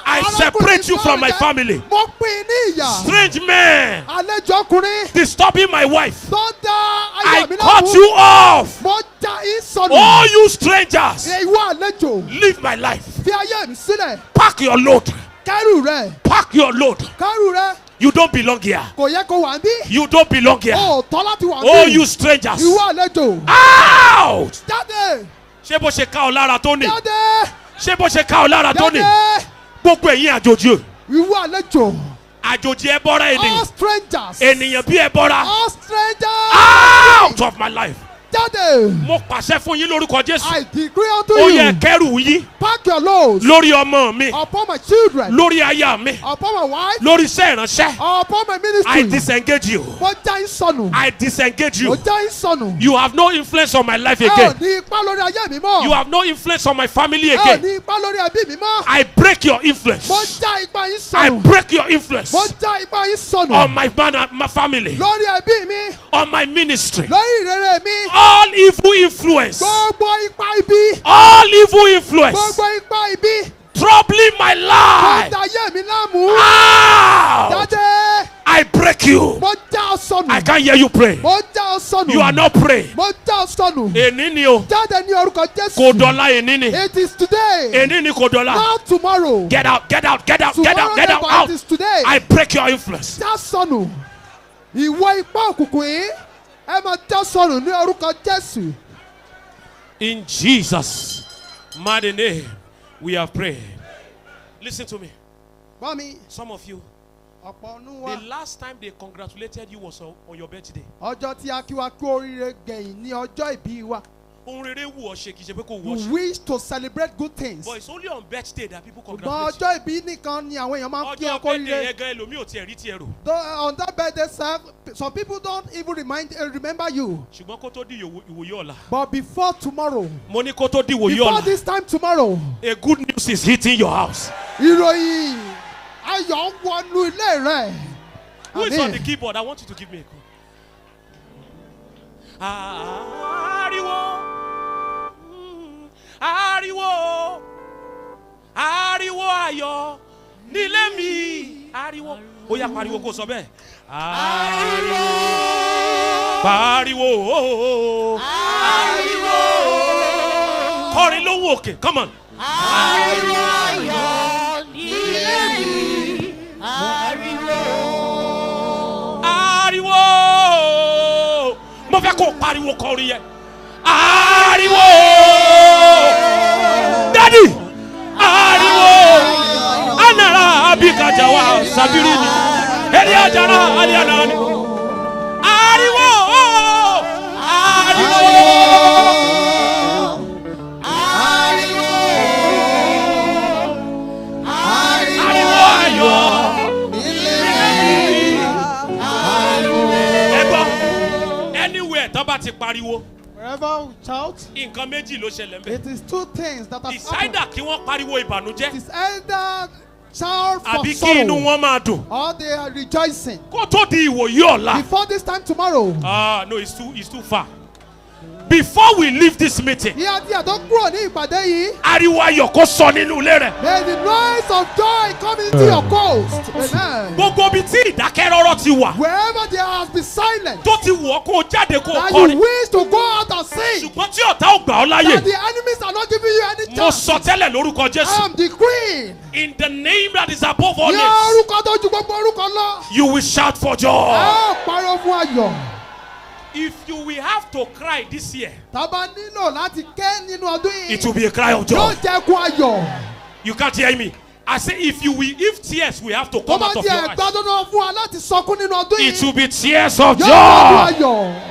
I arákùnrin separate you from my jẹ́. family. Mo pín ní ìyà. Strange men Àlejò ọkùnrin. disturbing my wife. Tó ń dá I ayé mi cut láàmú. you off. Mo já yín sọnù. All you strangers, Ìwọ àlejò. leave my life. Fi ayé mi sílẹ̀. Pack your load. Kẹ́rù rẹ̀. Pack your load. Kẹ́rù rẹ̀. You don't belong here. Kò yẹ kó wà ń bí. You don't belong here. O ò tọ́ láti wà ń bí. All you strangers, Ìwọ àlejò. out. Jáde. Ṣé bó ṣe ká ọ lára tó ní? Jáde. Ṣé bó ṣe ká ọ lára tó ní? Jáde. Gbogbo ẹ̀yin àjòjì. Ìwọ àlejò. Àjòjì ẹ bọ́ra All ènìyàn. strangers. Ènìyàn bí ẹ bọ́ra. All strangers. Out of my life. Jáde. Mo pàṣẹ fún yín lórúkọ Jésù. I decree unto Ó yẹ you. kẹ́rù yín Pack your loads lórí ọmọ mi, upon my children. lórí aya mi, Upon my wife. lórí iṣẹ́ ìránṣẹ́. Upon my I ministry. disengage you. Mo já yín sọnù. I disengage Mo you. já yín sọnù. You have no influence on my life Ẹ ò again. ní ipá lórí ayé mi mọ́. You have no influence on my family Ẹ ò again. ní ipá lórí ẹbí mi mọ́. I break your influence. Mo já ipá yín I sọnù. break your influence Mo já ipá yín sọnù. on my family, Lórí ẹbí mi. on my ministry. Lórí ìrere mi. All evil influence, Gbogbo ipá ibi. all evil influence Gbogbo ipá ibi. troubling my Mo life. já ayé mi láàmú. Out. Jáde. I break you. Mo já ọ sọnù. I can't hear you pray. Mo já ọ sọnù. You are not praying. Mo já ọ sọnù. Èní ni o. Jáde ní orúkọ Kò Jésù. dọ̀la èní ni. It is today. Èní ni kò dọ̀la. Not tomorrow. Get out, get out, get out, get Tomorrow out, get out, never. out. It is today. I break your influence. Já sọnù. Ìwọ ipá òkùnkùn yìí. Ẹ máa já sọnù ní orúkọ Jésù. In Jesus' mighty name, we have prayed. Listen to me. Gbọ́ mi, Some of you, ọ̀pọ̀ ọ̀nù wa. the last time they congratulated you was on your birthday. Ọjọ́ tí a kí wa kú oríire gbẹ̀yìn ní ọjọ́ ìbí wa. Ohun rere wù ọ́ ṣe kì í ṣe pé kò wù ọ́ You ṣe. wish to celebrate good things. But it's only on birthday that people Ṣùgbọ́n congratulate you. ọjọ́ ìbí nìkan ni àwọn èèyàn máa ń kí Ọjọ́ ọ kú birthday oríire. yẹn gan ẹlòmíì ò tiẹ̀ rí tiẹ̀ rò. Though on that birthday self, some people don't even remember you. Ṣùgbọ́n kó tó di ìwòye ọ̀la. But before tomorrow, Mo ní kó tó di ìwòye before ọ̀la. this time tomorrow, A good news is hitting your house. ìròyìn ayọ̀ ń wọnú ilé rẹ̀. Who is on the Àmín. keyboard? I want you to give me a call. Ariwo. Ariwo. Ariwo ayọ̀ nílé mi. Ariwo. Ó yá pariwo kó sọ bẹ́ẹ̀. Ariwo. Pariwo. Ariwo. Kọrin lóhùn òkè. Come on. Ariwo ayọ̀ nílé mi. Ariwo. Ariwo. Mo fẹ́ kó pariwo kọrin yẹn. Ariwo. Daddy. Ariwo. Anara abikaja wa sabiri ni. Eri ajara aliana ni. Ariwo. Ariwo. Ariwo ayọ̀. Ẹ gbọ́, anywhere tó bá ti pariwo, Wherever we shout, nǹkan méjì ló ṣẹlẹ̀ ńbẹ̀. it is two things that have It's happened. either kí wọ́n pariwo It ìbànújẹ́ is either shout for àbí kí inú sorrow wọn máa dùn. or they are rejoicing. Kó tó di ìwòye ọ̀la. Before this time tomorrow, No, it's too far. Before we leave this meeting, Ní àti àtọ́ kúrò ní ìpàdé yìí. ariwo ayọ̀ kó sọ nínú ilé rẹ̀. May the noise of joy come into your coast. Amen. Gbogbo ibi tí ìdákẹ́rọ́rọ́ ti wà. Wherever there has been silence. Tó ti wọ̀ kó o jáde kó o That kọrin. you wish to go out and sing. Ṣùgbọ́n tí ọ̀tá ò gbà ọ́ That láyè. the enemies are not giving you any Mo chance. sọ tẹ́lẹ̀ lórúkọ I Jésù. am the queen. In the name that is above all Ní names, orúkọ tó ju gbogbo orúkọ lọ. you will shout for A joy. ó pariwo fún ayọ̀. If you will have to cry this year, Tábà nílò láti ké nínú ọdún yìí. it will be a cry of Yóò joy. jẹ́ kó ayọ̀. You can't hear me. I say if tears will have to Tó come bá out of your jẹ́ eyes, ẹ̀gbọ́n dandan fún wa láti sọkún nínú ọdún it yìí. will be tears of Yóò jẹ́ kó joy. ayọ̀.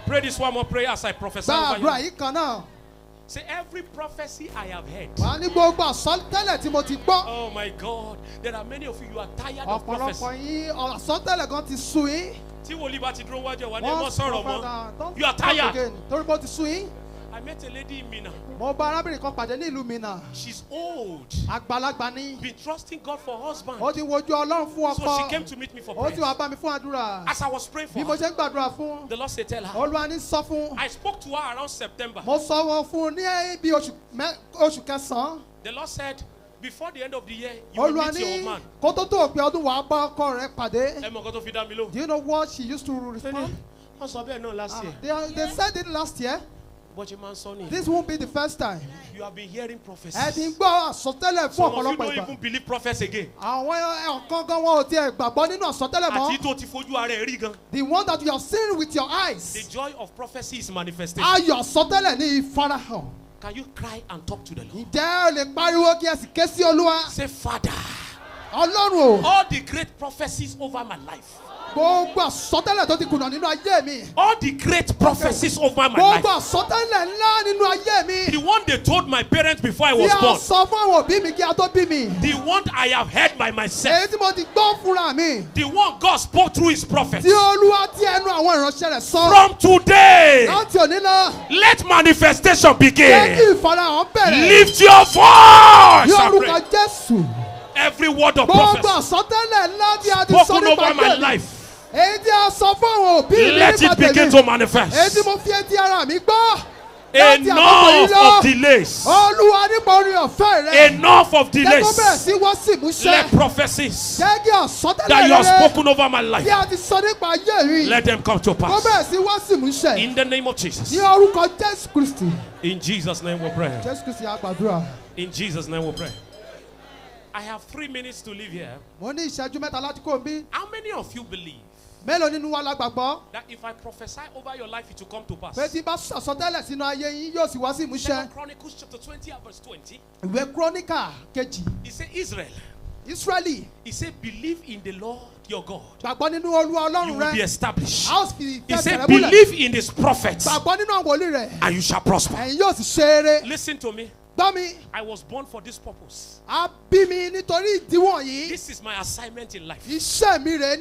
Pray this one more prayer as I prophesy Gba over àdúrà you. yìí kan náà. Say every prophecy I have heard. Wà á ní gbogbo àsọtẹ́lẹ̀ tí mo ti gbọ́. Oh my God, there are many of you are tired of prophecy. Ọ̀pọ̀lọpọ̀ yín àsọtẹ́lẹ̀ kan ti sú yín. Tí wòlíì bá ti dúró wájú ẹ̀ wá ní ẹ Wọ́n mọ́ sọ̀rọ̀ mọ́. don't You are talk tired. again. Torí pé ó ti sú yín. I met a lady in Mina. Mo bá arábìnrin kan pàdé ní ìlú Minna. She's old. Àgbàlagbà ni. Been trusting God for husband. Ó ti wojú Ọlọ́run fún So ọkọ. she came to meet me for Ó ti prayer. wá bá mi fún àdúrà. As I was praying for Bí mo her, ṣe ń gbàdúrà fún. the Lord said, tell her. Olúwa ní sọ fún. I spoke to her around September. Mo sọ wọn fún un ní bí oṣù kẹsàn-án. The Lord said, before the end of the year, you will Olúwa meet your ní man. kó tó tó òpin ọdún wàá bá ọkọ rẹ̀ pàdé. Ẹ mọ̀ nǹkan tó fi dá mi lóhùn. Do you know what she used to respond? Wọ́n sọ bẹ́ẹ̀ náà last year. They said it last year. Bó ṣe máa ń sọ nìyẹn. This won't be the first time. You have been hearing Ẹ ti ń prophecies. gbọ́ àsọtẹ́lẹ̀ fún Some of you ọ̀pọ̀lọpọ̀ don't ìgbà. even believe prophets again. Àwọn ọ̀kan gan wọn ò tiẹ̀ gbàgbọ́ nínú àsọtẹ́lẹ̀ Àti mọ́. tó ti fojú ara ẹ̀ rí gan. The one that you have seen with your The eyes. joy of prophecy is manifestation. Ayọ̀ àsọtẹ́lẹ̀ ní ìfarahàn. Can you cry and talk to the Lord? Ǹjẹ́ o lè pariwo kí ẹ sì ké sí Olúwa? Say, Father, Ọlọ́run o, all the great prophecies over my life, gbogbo àsọtẹ́lẹ̀ tó ti kùnà nínú ayé mi. all the great prophecies over my Gbogbo life, àsọtẹ́lẹ̀ ńlá nínú ayé mi. the one they told my parents before I Tí was a born, sọ fún àwọn òbí mi kí a tó bí mi. the one I have heard by myself, Èyí tí mo ti gbọ́ fúnra mi. the one God spoke through his prophets. Tí Olúwa tí ẹnu àwọn ìránṣẹ́ rẹ̀ sọ. From today, Láti òní lọ, let manifestation jẹ́ kí begin. ìfarahàn bẹ̀rẹ̀. Lift your voice. Ní and orúkọ pray. Jésù. Every word of Gbogbo prophecy àsọtẹ́lẹ̀ ńlá tí a ti sọ spoken nípa over my ayé mi. life, Èyí tí a sọ fún àwọn òbí mi let nípa it begin tèmi. to Èyí tí manifest. mo fi etí ara mi gbọ́. Láti àkókò yìí Enough lọ. of delays. Olúwa nípa orí ọ̀fẹ́ rẹ̀. Enough of Jẹ́ kó bẹ̀rẹ̀ delays. sí wọ́n sì múṣẹ́. Let prophecies Jẹ́ kí àsọtẹ́lẹ̀ that you have rere spoken over my tí life, a ti sọ nípa ayé mi. let them come to Kó pass. bẹ̀rẹ̀ sí wọ́n sì múṣẹ́. In the name of Jesus. Ní orúkọ Jésù Kristi. In Jesus' name we pray. Jésù Kristi á gbàdúrà. In Jesus' name we pray. I have 3 minutes to leave here. Mo ní ìṣẹ́jú mẹ́ta láti kó mi. How many of you believe Mélòó nínú wa la gbàgbọ́? that if I prophesy over your life, it will come to pass? Pé tí bá sọ̀sọ̀tẹ́lẹ̀ sínú ayé yín yóò sì wá sí ìmúṣẹ. Second Chronicles chapter 20 and verse 20. Ìwé Kúróníkà kejì. He said, Israel, Ísírẹ́lì he said, believe in the Lord your God. gbàgbọ́ nínú Olúwa You Ọlọ́run will be rẹ. established. A ó fi He ìfẹ́ said, bẹ̀rẹ̀ múlẹ̀. believe in his prophets Gbàgbọ́ nínú àwọn wòlíì rẹ̀. and you shall prosper. Ẹ̀yin yóò sì ṣe eré. Listen to me. Gbọ́ mi, I was born for this purpose. a bí mi nítorí ìdíwọ̀n yìí. This is my assignment in life. Iṣẹ́ mi rèé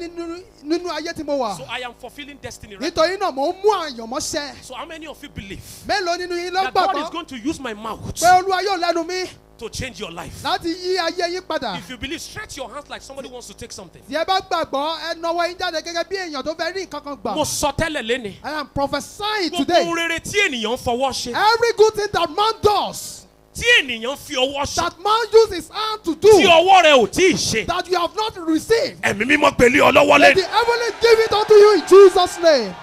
nínú ayé tí mo wà. So I am fulfilling destiny right Nítorí náà mò ń mú àyànmọ́ṣẹ́. So how many of you believe Mélòó nínú yín ló that God is gbàgbọ́ going to use my mouth pé Olúwa yóò lẹ́nu mi to change your life? láti yí ayé yín padà? If you believe, stretch your hands like somebody wants to take something. Tí ẹ bá gbàgbọ́, ẹ nawọ́ yín jáde gẹ́gẹ́ bí èèyàn tó fẹ́ rí nǹkan kan gbà. Mo sọ tẹ́lẹ̀ léni. I am prophesying Gbogbo today. ohun rere tí ènìyàn ń fọwọ́ ṣe, Every good thing that man does, tí ènìyàn fi ọwọ́ ṣe, that man uses his hand to tí do, ọwọ́ rẹ̀ ò tí ì ṣe, that you have not received, ẹ̀mí mímọ́ pẹ̀lú ọlọ́wọ́ let the lẹ́nu. heavenly give it unto you in Jesus' name.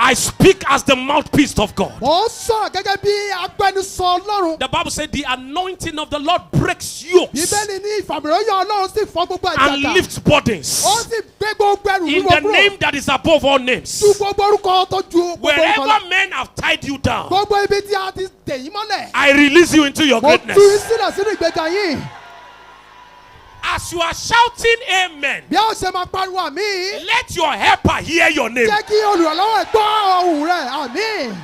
I speak as the mouthpiece of God. Mo ń sọ̀rọ̀ gẹ́gẹ́ bí agbẹnusọ Ọlọ́run. The Bible said the anointing of the Lord breaks yokes Bíbélì ní ìfàmìlóyún Ọlọ́run sì fọ́ gbogbo and àjàgà. lifts burdens. Ó sì gbé gbogbo ẹrù In wíwọ́ the kúrò. name that is above all names. Tú gbogbo orúkọ tó ju gbogbo orúkọ lọ. Wherever men have tied you down, Gbogbo ibi tí a ti dè yín mọ́lẹ̀. I release you into your Mo tú yín greatness. sílẹ̀ sínú ìgbéga yín. As you are shouting amen, Bí a ó ṣe máa pariwo àmì. let your helper hear your name. Jẹ́ kí olùrànlọ́wọ́ ẹ̀ gbọ́ ohùn rẹ̀ àmì.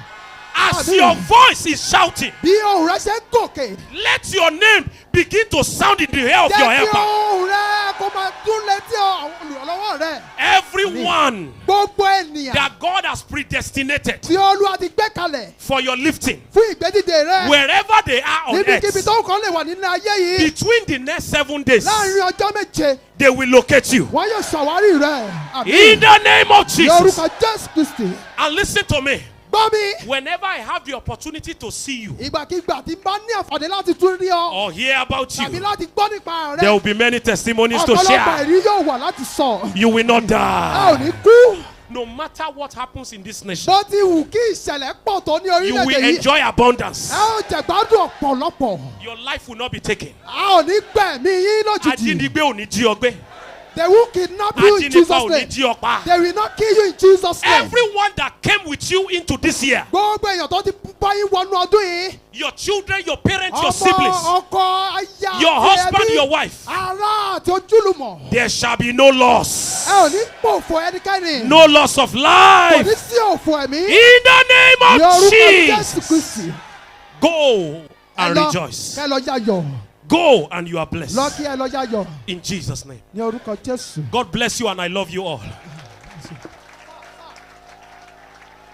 As your voice is shouting, Bí ohùn rẹ̀ ṣe ń gòkè. let your name begin to sound in the ear of your Jẹ́ kí helper. ohùn rẹ̀ kó máa dún létí àwọn olùrànlọ́wọ́ rẹ̀. Every Everyone Gbogbo ènìyàn that God has predestinated tí Olúwa ti gbé kalẹ̀ for your lifting, fún ìgbédìde rẹ. wherever they are on Níbikíbi earth, tó kàn lè wà nínú ayé yìí. between the next 7 days, Láàárín ọjọ́ méje, they will locate you. wọ́n yóò ṣàwárí rẹ̀. In the name of Ní Jesus. orúkọ Jésù Kristi. And listen to me. Gbọ́ mi. Whenever I have the opportunity to see you Ìgbàkigbà tí n bá ní àǹfààní láti tún rí ọ. or hear about Tàbí you, láti gbọ́ nípa there will rẹ. be many testimonies to Ọ̀pọ̀lọpọ̀ share. ìrí yóò wà láti sọ. You will not Ẹ ò die. ní kú. No matter what happens in this nation, Bó ti wù kí ìṣẹ̀lẹ̀ pọ̀ tó ní you will orílẹ̀-èdè yìí. enjoy abundance. Ẹ ó jẹ̀gbádùn ọ̀pọ̀lọpọ̀. Your life will not be taken. A ò ní gbẹ̀mí yín lójijì. Ajínigbé ò ní jí ọ gbé. They will kidnap you in Ajínigbé Jesus' ò ní name. jí ọ pa. They will not kill you in Jesus' name. Everyone that came with you into this year, Gbogbo èèyàn tó ti bá yín wọnú ọdún yìí. your children, your parents, your Ọmọ, siblings, ọkọ, aya, your àti husband, ẹbí, your wife, ará àti ojúlùmọ̀. there shall be no loss. Ẹ ò ní pòfò ẹnikẹ́ni. No loss of Kò ní life. sí òfò ẹ̀mí. In the name Ní of orúkọ Jésù Jesus, Kristi. go Ẹ and lọ, rejoice. kẹ́ lọ yayọ̀. Go and you are blessed. Lọ kí ẹ lọ yayọ̀. In Jesus' name. Ní orúkọ Jésù. God bless you and I love you all.